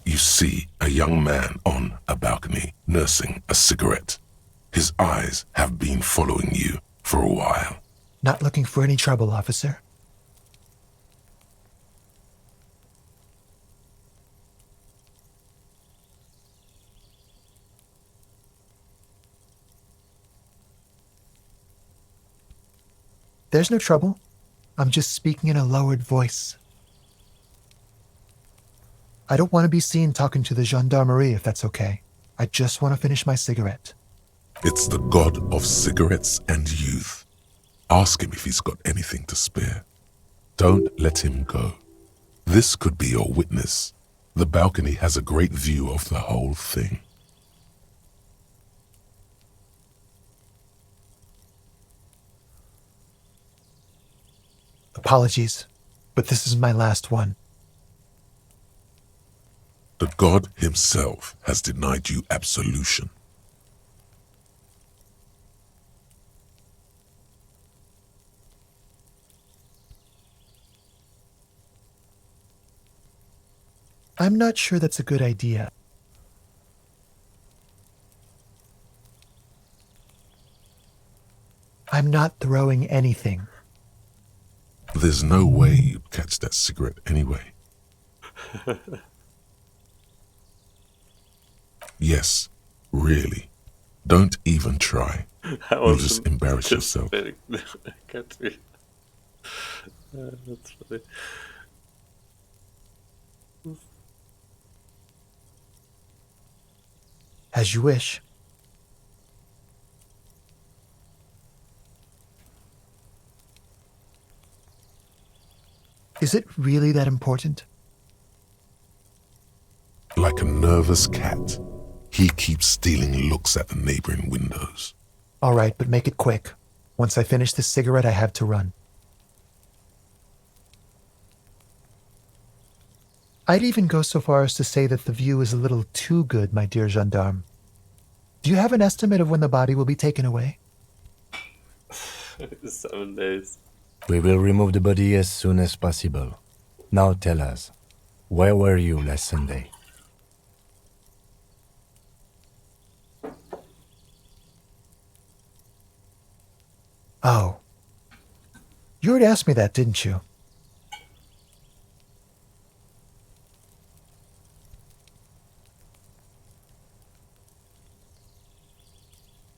Speaker 4: You see a young man on a balcony nursing a cigarette. His eyes have been following you for a while.
Speaker 2: Not looking for any trouble, officer. There's no trouble. I'm just speaking in a lowered voice. I don't want to be seen talking to the gendarmerie, if that's okay. I just want to finish my cigarette.
Speaker 4: It's the god of cigarettes and youth. Ask him if he's got anything to spare. Don't let him go. This could be your witness. The balcony has a great view of the whole thing.
Speaker 2: Apologies, but this is my last one.
Speaker 4: The god himself has denied you absolution.
Speaker 2: I'm not sure that's a good idea. I'm not throwing anything.
Speaker 4: There's no way you'd catch that cigarette anyway. Yes, really. Don't even try. You'll just embarrass yourself.
Speaker 1: That's funny.
Speaker 2: As you wish. Is it really that important?
Speaker 4: Like a nervous cat, he keeps stealing looks at the neighboring windows.
Speaker 2: All right, but make it quick. Once I finish this cigarette, I have to run. I'd even go so far as to say that the view is a little too good, my dear gendarme. Do you have an estimate of when the body will be taken away?
Speaker 1: 7 days.
Speaker 9: We will remove the body as soon as possible. Now tell us, where were you last Sunday?
Speaker 2: Oh. You already asked me that, didn't you?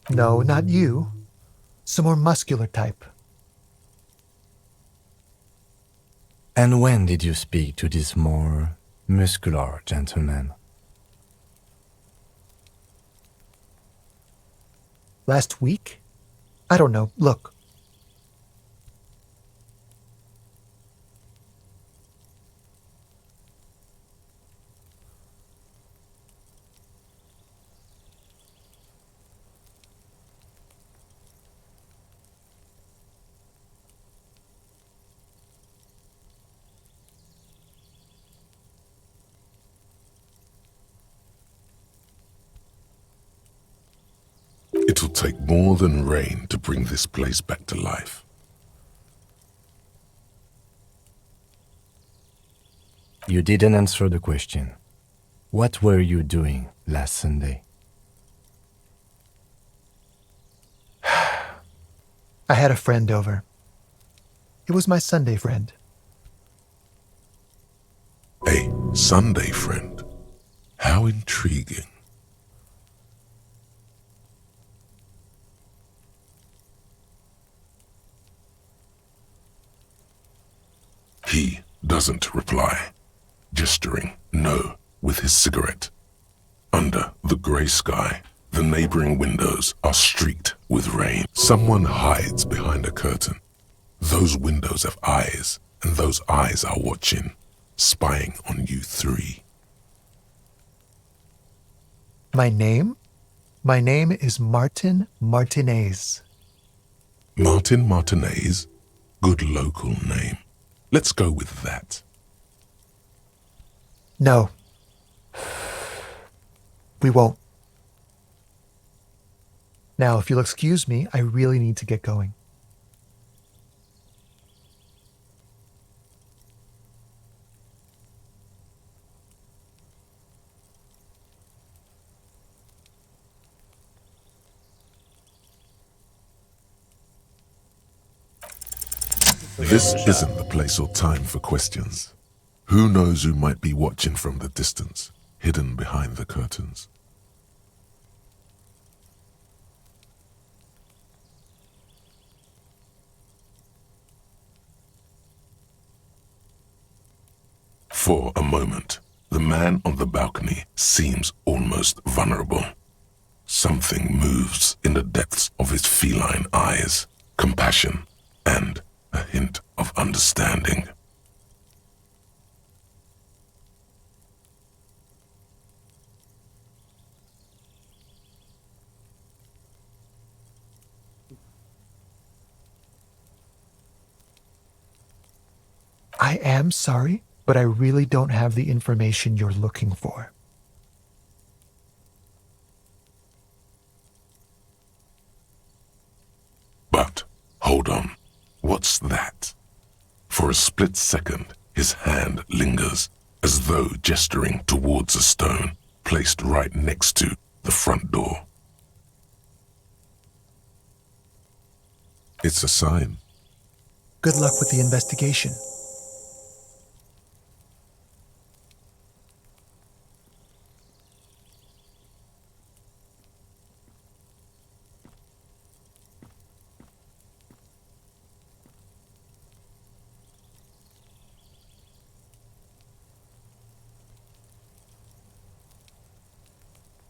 Speaker 2: No, not you. Some more muscular type.
Speaker 9: And when did you speak to this more muscular gentleman?
Speaker 2: Last week? I don't know. Look.
Speaker 4: It'll take more than rain to bring this place back to life.
Speaker 9: You didn't answer the question. What were you doing last Sunday?
Speaker 2: I had a friend over. It was my Sunday friend.
Speaker 4: A Sunday friend? How intriguing. He doesn't reply, gesturing no with his cigarette. Under the grey sky, the neighboring windows are streaked with rain. Someone hides behind a curtain. Those windows have eyes, and those eyes are watching, spying on you three.
Speaker 2: My name? My name is Martin Martinez.
Speaker 4: Martin Martinez? Good local name. Let's go with that.
Speaker 2: No. We won't. Now, if you'll excuse me, I really need to get going.
Speaker 4: This isn't the place or time for questions. Who knows who might be watching from the distance, hidden behind the curtains? For a moment, the man on the balcony seems almost vulnerable. Something moves in the depths of his feline eyes, compassion and a hint of understanding.
Speaker 2: I am sorry, but I really don't have the information you're looking for.
Speaker 4: But, hold on, what's that? For a split second, his hand lingers, as though gesturing towards a stone placed right next to the front door. It's a sign.
Speaker 2: Good luck with the investigation.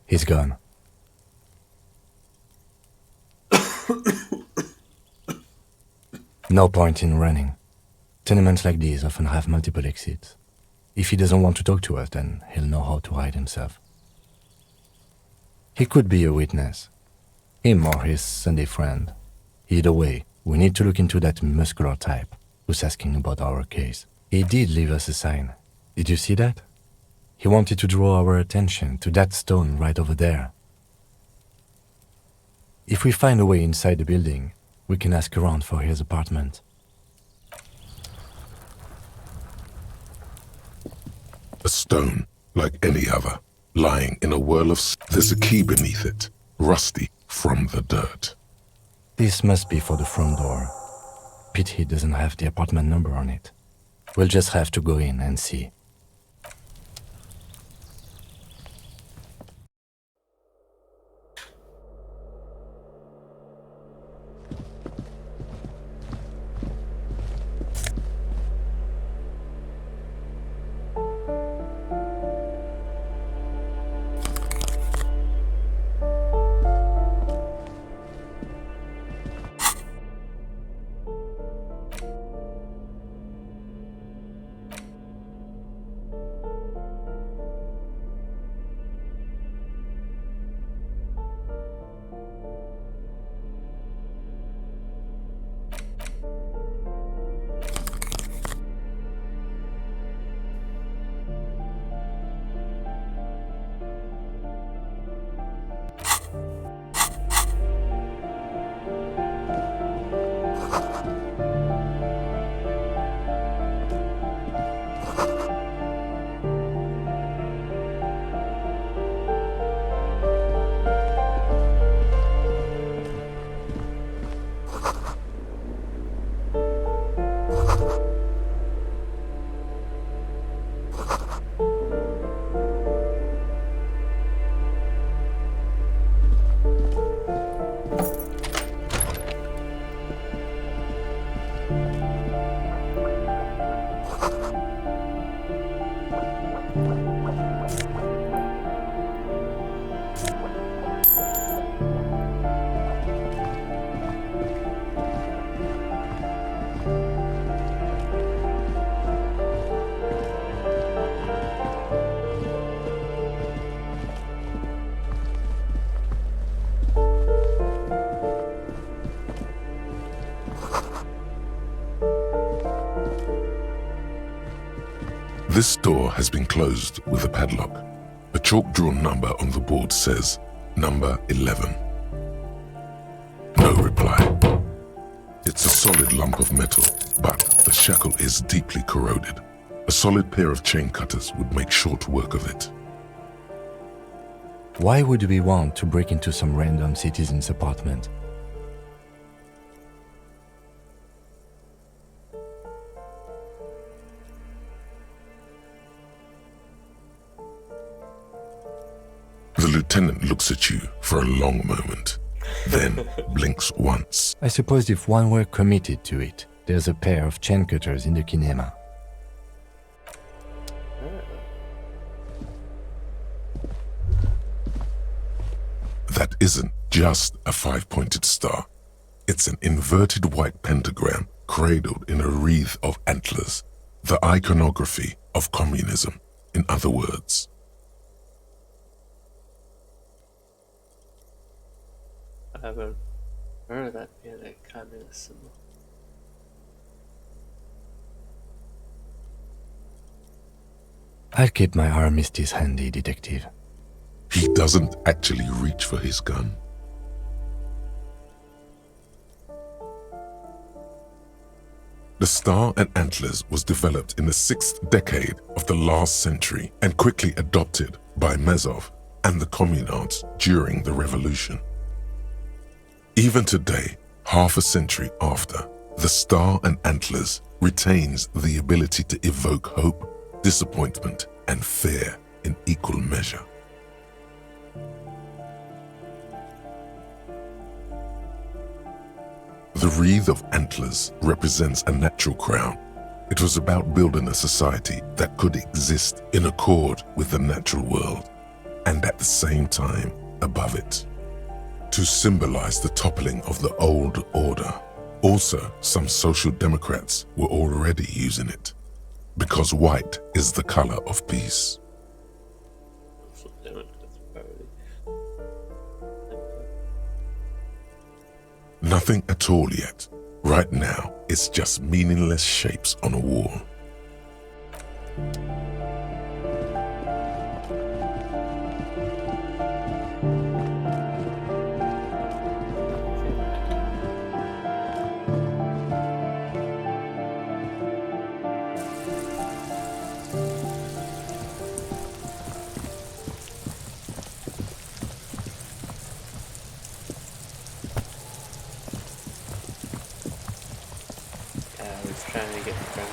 Speaker 9: He's gone. No point in running. Tenements like these often have multiple exits. If he doesn't want to talk to us, then he'll know how to hide himself. He could be a witness. Him or his Sunday friend. Either way, we need to look into that muscular type who's asking about our case. He did leave us a sign. Did you see that? He wanted to draw our attention to that stone right over there. If we find a way inside the building, we can ask around for his apartment.
Speaker 4: A stone, like any other, lying in a whirl of... There's a key beneath it, rusty from the dirt.
Speaker 9: This must be for the front door. Pity it doesn't have the apartment number on it. We'll just have to go in and see.
Speaker 4: This door has been closed with a padlock. A chalk-drawn number on the board says, number 11. No reply. It's a solid lump of metal, but the shackle is deeply corroded. A solid pair of chain cutters would make short work of it.
Speaker 9: Why would we want to break into some random citizen's apartment?
Speaker 4: The lieutenant looks at you for a long moment, then blinks once.
Speaker 9: I suppose if one were committed to it, there's a pair of chain cutters in the kinema.
Speaker 4: That isn't just a five-pointed star. It's an inverted white pentagram cradled in a wreath of antlers, the iconography of communism, in other words.
Speaker 1: I haven't heard of that being a communist symbol.
Speaker 9: I'll keep my armistice handy, detective.
Speaker 4: He doesn't actually reach for his gun. The star and antlers was developed in the 6th decade of the last century and quickly adopted by Mazov and the communards during the revolution. Even today, half a century after, the star and antlers retains the ability to evoke hope, disappointment, and fear in equal measure. The wreath of antlers represents a natural crown. It was about building a society that could exist in accord with the natural world, and at the same time above it, to symbolize the toppling of the old order. Also, some social democrats were already using it, because white is the color of peace. Nothing at all yet. Right now, it's just meaningless shapes on a wall.
Speaker 1: Trying to get friendly.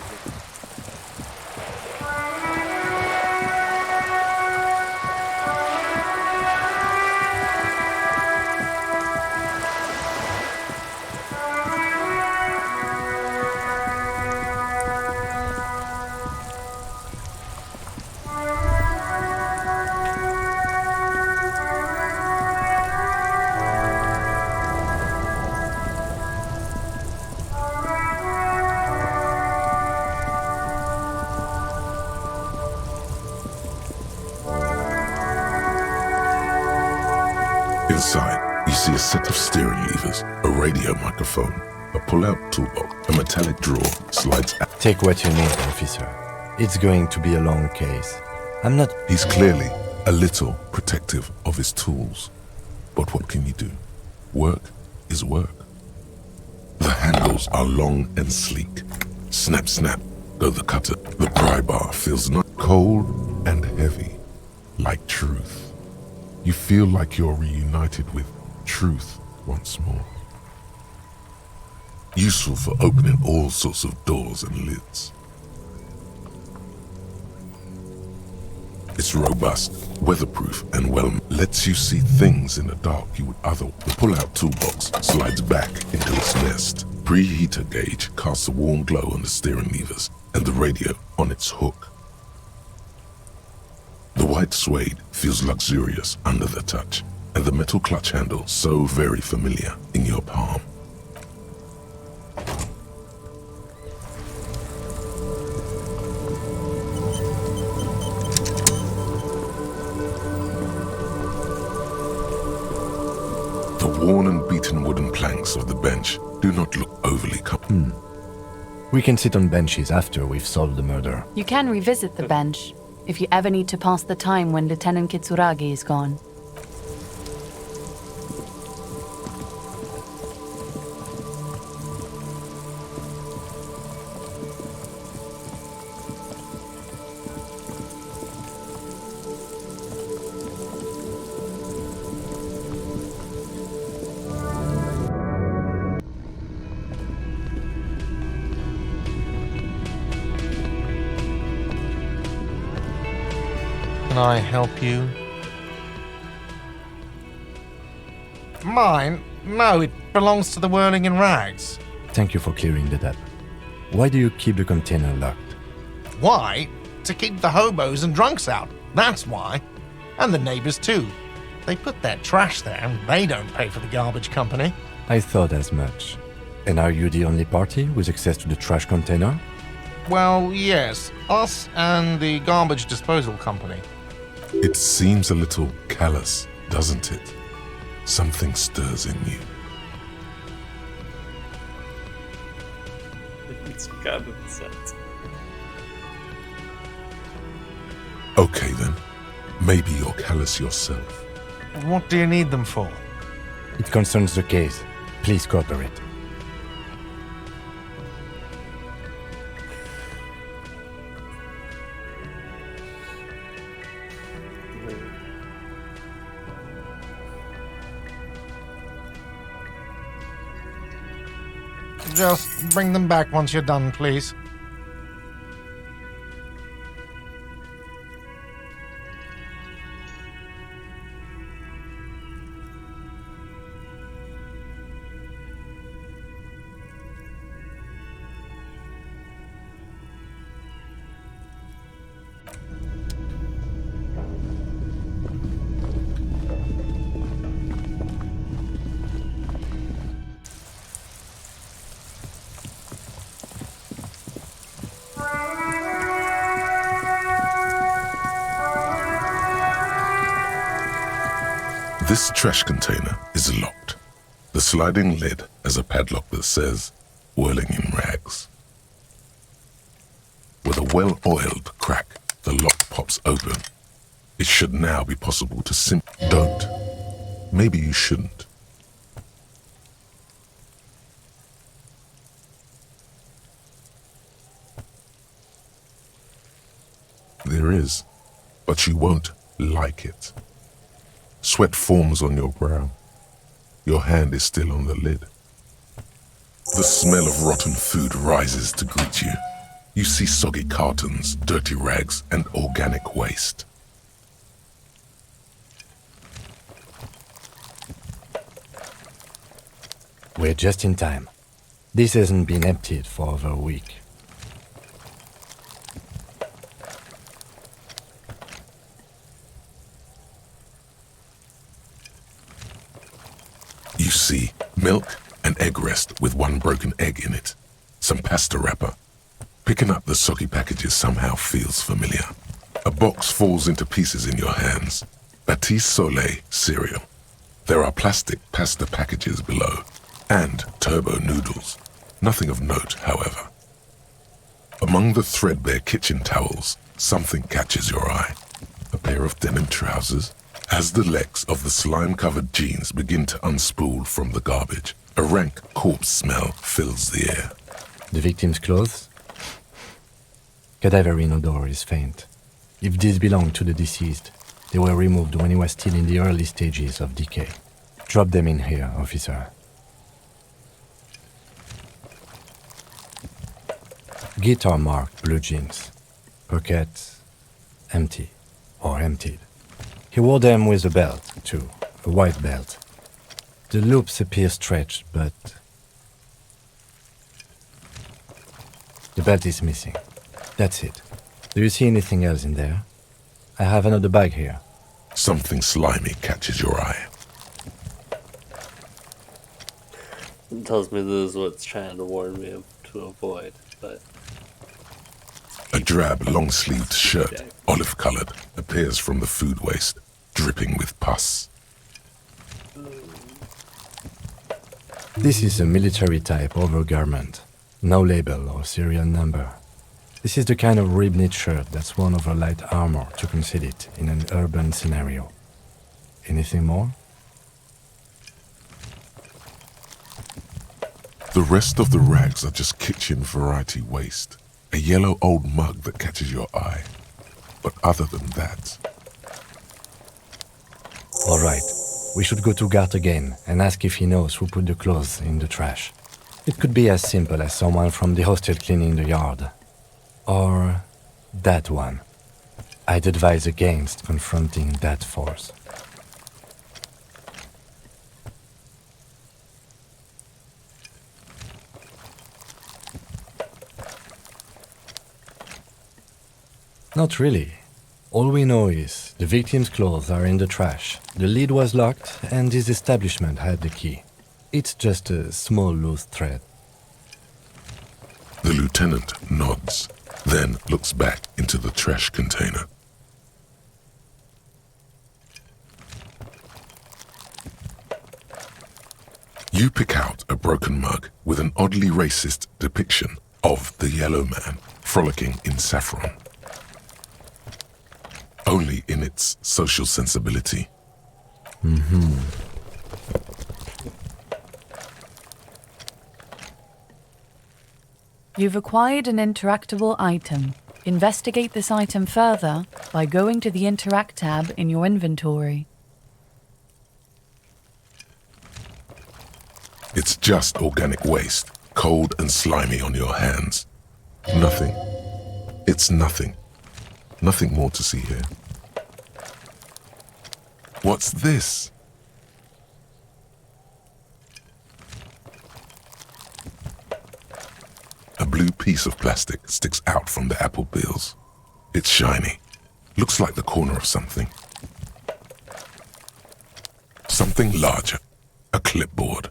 Speaker 4: Inside, you see a set of steering levers, a radio microphone, a pull-out toolbox, a metallic drawer slides out.
Speaker 9: Take what you need, officer. It's going to be a long case. I'm not...
Speaker 4: He's clearly a little protective of his tools. But what can you do? Work is work. The handles are long and sleek. Snap, snap, go the cutter. The pry bar feels not cold and heavy, like truth. You feel like you're reunited with truth once more. Useful for opening all sorts of doors and lids. It's robust, weatherproof, and lets you see things in the dark you would otherwise. The pull-out toolbox slides back into its nest. Preheater gauge casts a warm glow on the steering levers. and the radio on its hook. The white suede feels luxurious under the touch, and the metal clutch handle so very familiar in your palm. The worn and beaten wooden planks of the bench do not look overly comfortable.
Speaker 9: We can sit on benches after we've solved the murder.
Speaker 7: You can revisit the bench if you ever need to pass the time when Lieutenant Kitsuragi is gone.
Speaker 6: Can I help you? Mine? No, it belongs to the Whirling in Rags.
Speaker 9: Thank you for clearing that up. Why do you keep the container locked?
Speaker 6: Why? To keep the hobos and drunks out. That's why. And the neighbors too. They put their trash there and they don't pay for the garbage company.
Speaker 9: I thought as much. And are you the only party with access to the trash container?
Speaker 6: Well, yes. Us and the garbage disposal company.
Speaker 4: It seems a little callous, doesn't it? Something stirs in you.
Speaker 1: It's kind of sad.
Speaker 4: Okay then, maybe you're callous yourself.
Speaker 6: What do you need them for?
Speaker 9: It concerns the case. Please cooperate.
Speaker 6: Just bring them back once you're done, please.
Speaker 4: This trash container is locked. The sliding lid has a padlock that says, Whirling in Rags. With a well-oiled crack, the lock pops open. It should now be possible to simply... Don't. Maybe you shouldn't. There is, but you won't like it. Sweat forms on your brow. Your hand is still on the lid. The smell of rotten food rises to greet you. You see soggy cartons, dirty rags, and organic waste.
Speaker 9: We're just in time. This hasn't been emptied for over a week.
Speaker 4: You see milk and egg rest with one broken egg in it. Some pasta wrapper. Picking up the soggy packages somehow feels familiar. A box falls into pieces in your hands. Batiste Soleil cereal. There are plastic pasta packages below. And turbo noodles. Nothing of note, however. Among the threadbare kitchen towels, something catches your eye. A pair of denim trousers. As the legs of the slime-covered jeans begin to unspool from the garbage, a rank corpse smell fills the air.
Speaker 9: The victim's clothes? Cadaverine odor is faint. If these belong to the deceased, they were removed when he was still in the early stages of decay. Drop them in here, officer. Guitar marked blue jeans. Pockets empty or emptied. He wore them with a belt, too, a white belt. The loops appear stretched, but the belt is missing. That's it. Do you see anything else in there? I have another bag here.
Speaker 4: Something slimy catches your eye.
Speaker 1: It tells me this is what's trying to warn me of to avoid, but...
Speaker 4: A drab, long-sleeved shirt, olive-colored, appears from the food waste, dripping with pus.
Speaker 9: This is a military-type overgarment. No label or serial number. This is the kind of rib-knit shirt that's worn over light armor to conceal it in an urban scenario. Anything more?
Speaker 4: The rest of the rags are just kitchen variety waste. A yellow old mug that catches your eye. But other than that...
Speaker 9: All right. We should go to Gart again and ask if he knows who put the clothes in the trash. It could be as simple as someone from the hostel cleaning the yard. Or that one. I'd advise against confronting that force. Not really. All we know is the victim's clothes are in the trash, the lid was locked, and his establishment had the key. It's just a small loose thread.
Speaker 4: The lieutenant nods, then looks back into the trash container. You pick out a broken mug with an oddly racist depiction of the yellow man frolicking in saffron. Only in its social sensibility.
Speaker 7: You've acquired an interactable item. Investigate this item further by going to the Interact tab in your inventory.
Speaker 4: It's just organic waste, cold and slimy on your hands. Nothing. It's nothing. Nothing more to see here. What's this? A blue piece of plastic sticks out from the apple peels. It's shiny. Looks like the corner of something. Something larger. A clipboard.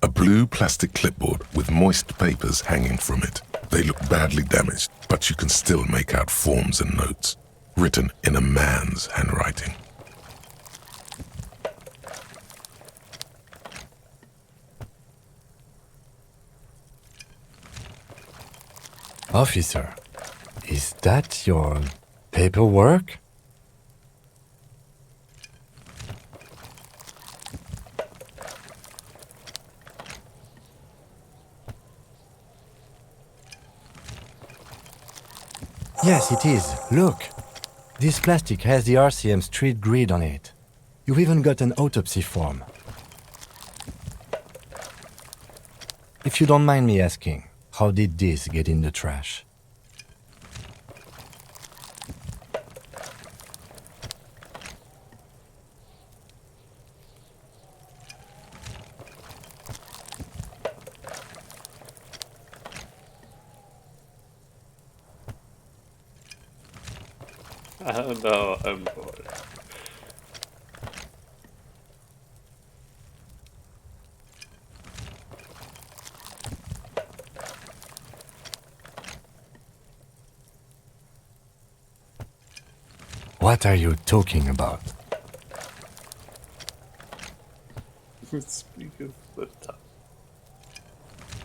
Speaker 4: A blue plastic clipboard with moist papers hanging from it. They look badly damaged, but you can still make out forms and notes, written in a man's handwriting.
Speaker 9: Officer, is that your paperwork? Yes, it is. Look. This plastic has the RCM street grid on it. You've even got an autopsy form. If you don't mind me asking, how did this get in the trash?
Speaker 1: I don't know, I'm bored.
Speaker 9: What are you talking about?
Speaker 1: Speak of the top.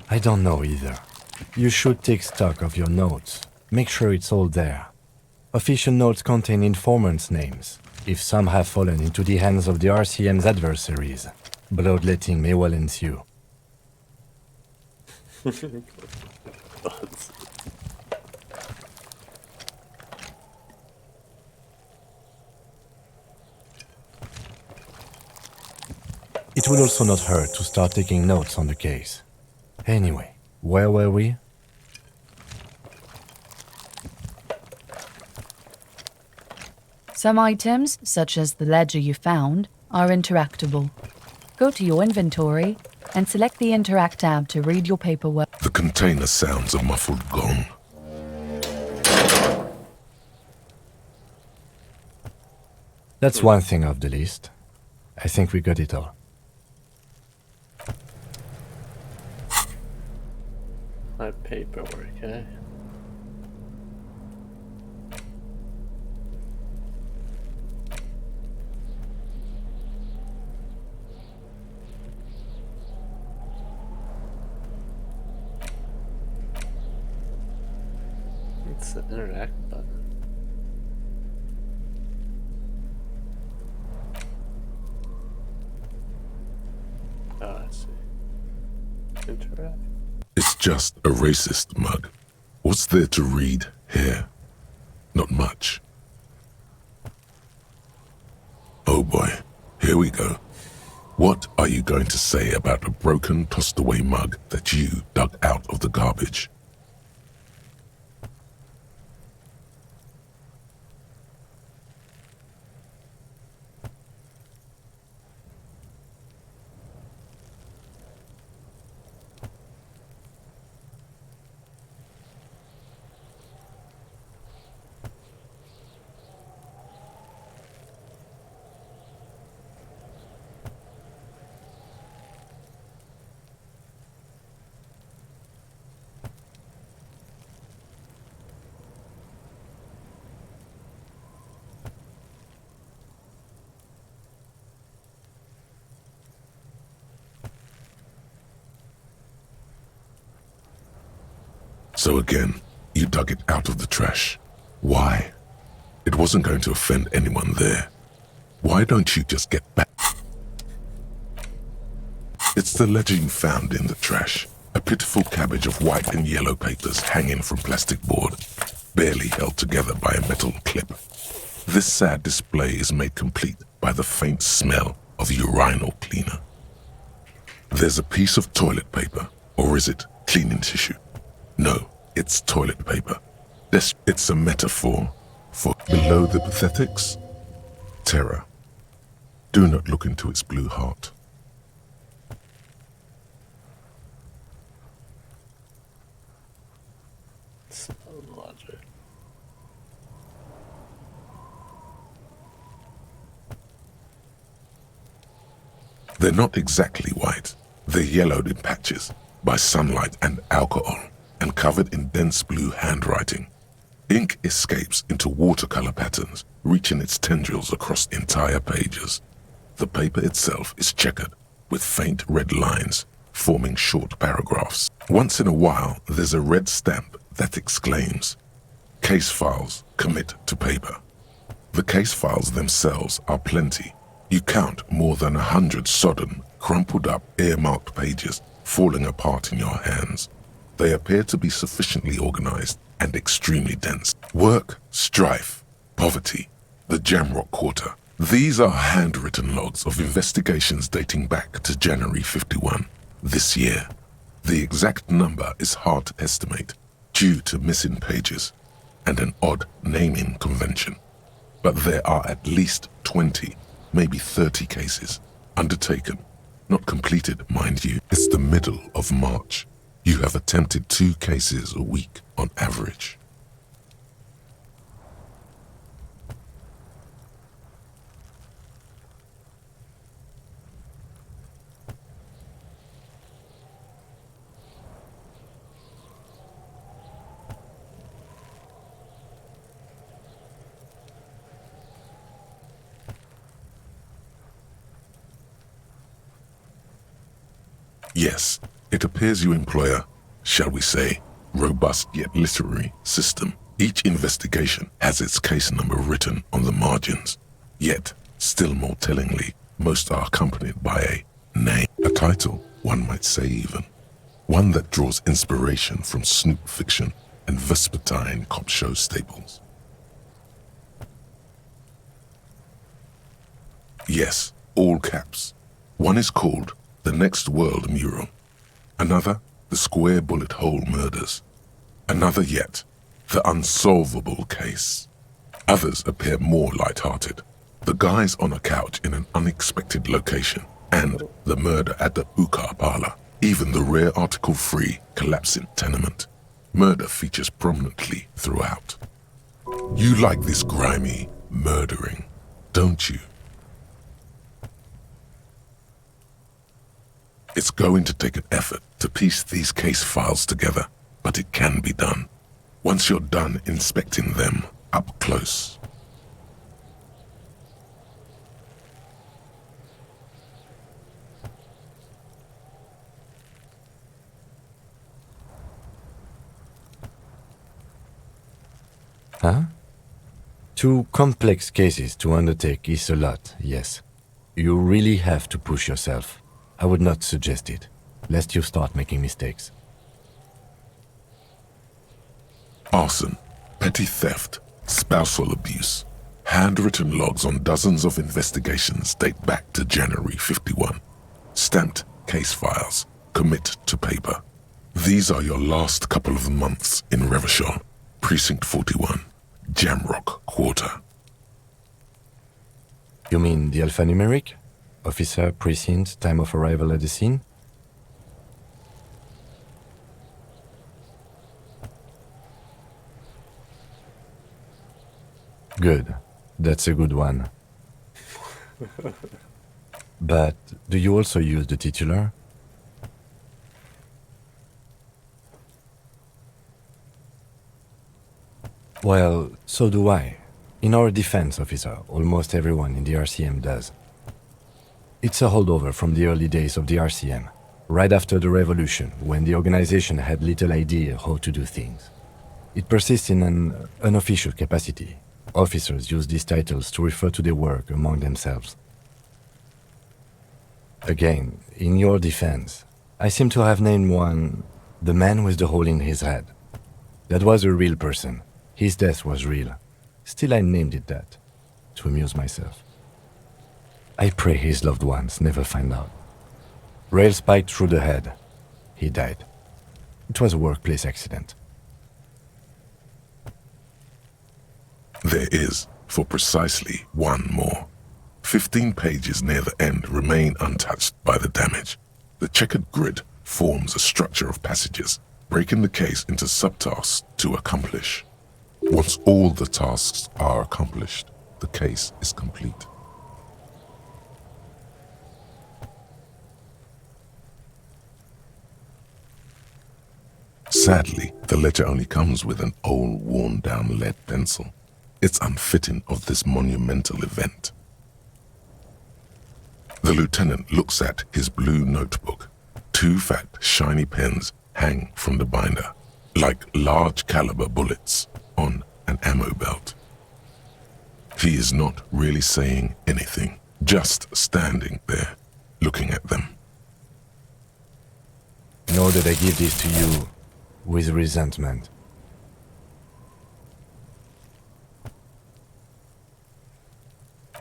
Speaker 9: I don't know either. You should take stock of your notes. Make sure it's all there. Official notes contain informants' names, if some have fallen into the hands of the RCM's adversaries. Bloodletting may well ensue. It would also not hurt to start taking notes on the case. Anyway, where were we?
Speaker 7: Some items, such as the ledger you found, are interactable. Go to your inventory and select the Interact tab to read your paperwork.
Speaker 4: The container sounds a muffled gong.
Speaker 9: That's one thing off the list. I think we got it all.
Speaker 1: My paperwork, eh? It's the interact button. Oh, I see. Interact.
Speaker 4: It's just a racist mug. What's there to read here? Not much. Oh boy, here we go. What are you going to say about a broken, tossed-away mug that you dug out of the garbage? So again, you dug it out of the trash. Why? It wasn't going to offend anyone there. Why don't you just get back? It's the ledger you found in the trash. A pitiful cabbage of white and yellow papers hanging from plastic board, barely held together by a metal clip. This sad display is made complete by the faint smell of urinal cleaner. There's a piece of toilet paper, or is it cleaning tissue? No, it's toilet paper. It's a metaphor for below the pathetics. Terror. Do not look into its blue heart.
Speaker 1: Logic.
Speaker 4: They're not exactly white. They're yellowed in patches by sunlight and alcohol, and covered in dense blue handwriting. Ink escapes into watercolor patterns, reaching its tendrils across entire pages. The paper itself is checkered, with faint red lines, forming short paragraphs. Once in a while, there's a red stamp that exclaims, "Case files commit to paper." The case files themselves are plenty. You count more than 100 sodden, crumpled up, earmarked pages falling apart in your hands. They appear to be sufficiently organized and extremely dense. Work, strife, poverty, the Jamrock Quarter. These are handwritten logs of investigations dating back to January 51, this year. The exact number is hard to estimate due to missing pages and an odd naming convention. But there are at least 20, maybe 30 cases undertaken, not completed, mind you. It's the middle of March. You have attempted 2 cases a week on average. Yes, it appears you employ a, shall we say, robust yet literary system. Each investigation has its case number written on the margins. Yet, still more tellingly, most are accompanied by a name, a title, one might say even. One that draws inspiration from snoop fiction and vespertine cop show staples. Yes, all caps. One is called The Next World Mural. Another, The Square Bullet Hole Murders. Another yet, The Unsolvable Case. Others appear more light-hearted. The guys on a couch in an unexpected location, and the murder at the hookah parlor. Even the rare article-free collapsing tenement. Murder features prominently throughout. You like this grimy murdering. don't you? It's going to take an effort to piece these case files together, but it can be done. Once you're done inspecting them up close.
Speaker 9: Huh? 2 complex cases to undertake is a lot, yes. You really have to push yourself. I would not suggest it, lest you start making mistakes.
Speaker 4: Arson, petty theft, spousal abuse. Handwritten logs on dozens of investigations date back to January 51. Stamped case files, commit to paper. These are your last couple of months in Revachol, Precinct 41, Jamrock Quarter.
Speaker 9: You mean the alphanumeric? Officer, precinct, time of arrival at the scene? Good. That's a good one. But do you also use the titular? Well, so do I. In our defense, officer, almost everyone in the RCM does. It's a holdover from the early days of the RCM, right after the revolution, when the organization had little idea how to do things. It persists in an unofficial capacity. Officers use these titles to refer to their work among themselves. Again, in your defense, I seem to have named one the man with the hole in his head. That was a real person. His death was real. Still, I named it that, to amuse myself. I pray his loved ones never find out. Rail spiked through the head. He died. It was a workplace accident.
Speaker 4: There is, for precisely one more. 15 pages near the end remain untouched by the damage. The checkered grid forms a structure of passages, breaking the case into subtasks to accomplish. Once all the tasks are accomplished, the case is complete. Sadly, the ledger only comes with an old, worn-down lead pencil. It's unfitting of this monumental event. The lieutenant looks at his blue notebook. 2 fat, shiny pens hang from the binder, like large-caliber bullets on an ammo belt. He is not really saying anything, just standing there, looking at them.
Speaker 9: Know that I give this to you with resentment.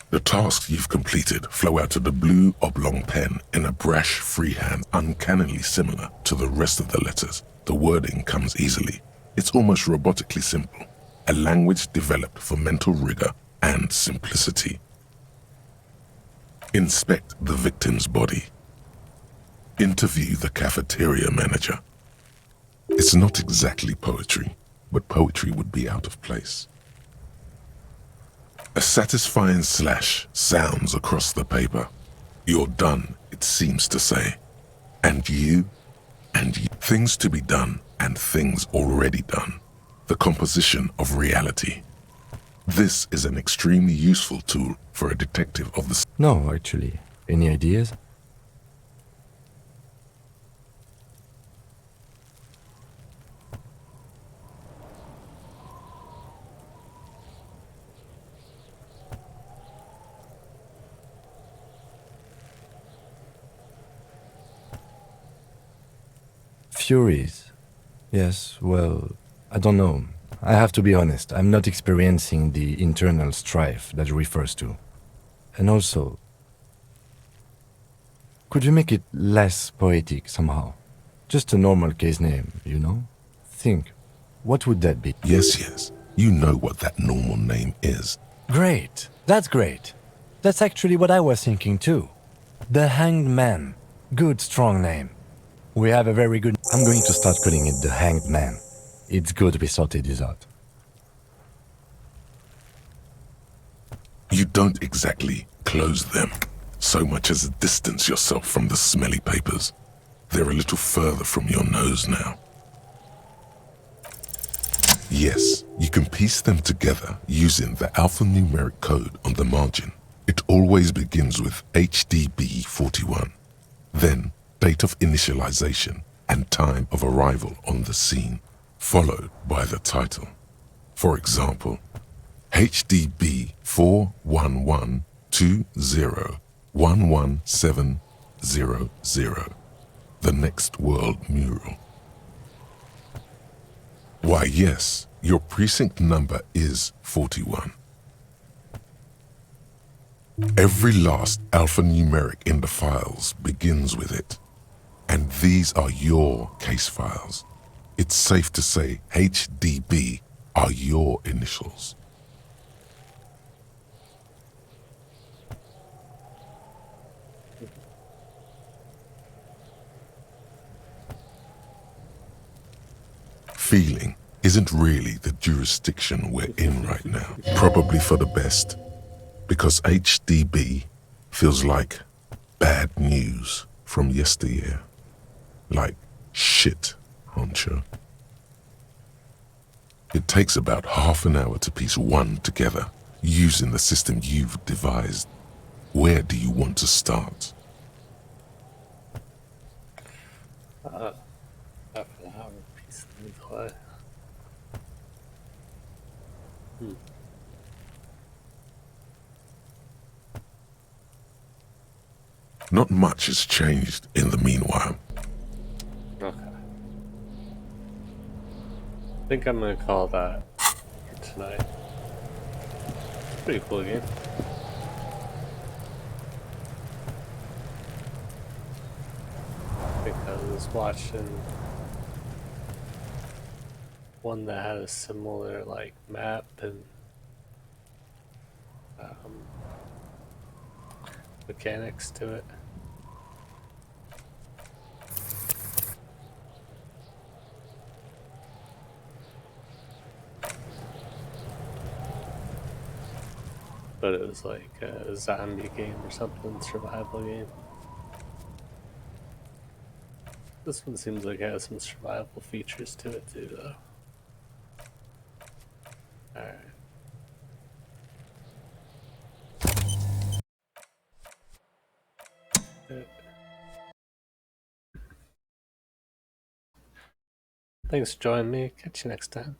Speaker 4: The tasks you've completed flow out of the blue oblong pen in a brash freehand uncannily similar to the rest of the letters. The wording comes easily. It's almost robotically simple, a language developed for mental rigor and simplicity. Inspect the victim's body. Interview the cafeteria manager. It's not exactly poetry, but poetry would be out of place. A satisfying slash sounds across the paper. You're done, it seems to say. And you. Things to be done and things already done. The composition of reality. This is an extremely useful tool for a detective of the...
Speaker 9: No, actually. Any ideas? Furies. Yes, well, I don't know. I have to be honest, I'm not experiencing the internal strife that refers to. And also, could you make it less poetic somehow? Just a normal case name, you know? Think, what would that be?
Speaker 4: Yes. You know what that normal name is.
Speaker 9: Great. That's great. That's actually what I was thinking too. The Hanged Man. Good, strong name. We have a very good... I'm going to start calling it the Hanged Man. It's good we sorted this out.
Speaker 4: You Don't exactly close them, so much as distance yourself from the smelly papers. They're a little further from your nose now. Yes, you can piece them together using the alphanumeric code on the margin. It always begins with HDB41, then date of initialization and time of arrival on the scene, followed by the title. For example, HDB 41120111700, the next world mural. Why, yes, your precinct number is 41. Every last alphanumeric in the files begins with it, and these are your case files. It's safe to say HDB are your initials. Feeling isn't really the jurisdiction we're in right now. Probably for the best, because HDB feels like bad news from yesteryear. Like shit, honcho. It takes about half an hour to piece one together, using the system you've devised. Where do you want to start?
Speaker 1: Half an hour piece of play.
Speaker 4: Not much has changed in the meanwhile.
Speaker 1: Okay. I think I'm gonna call that for tonight. Pretty cool game. I think I was watching one that had a similar like map and mechanics to it. But it was like a zombie game or something, survival game. This one seems like it has some survival features to it too, though. Alright. Thanks for joining me. Catch you next time.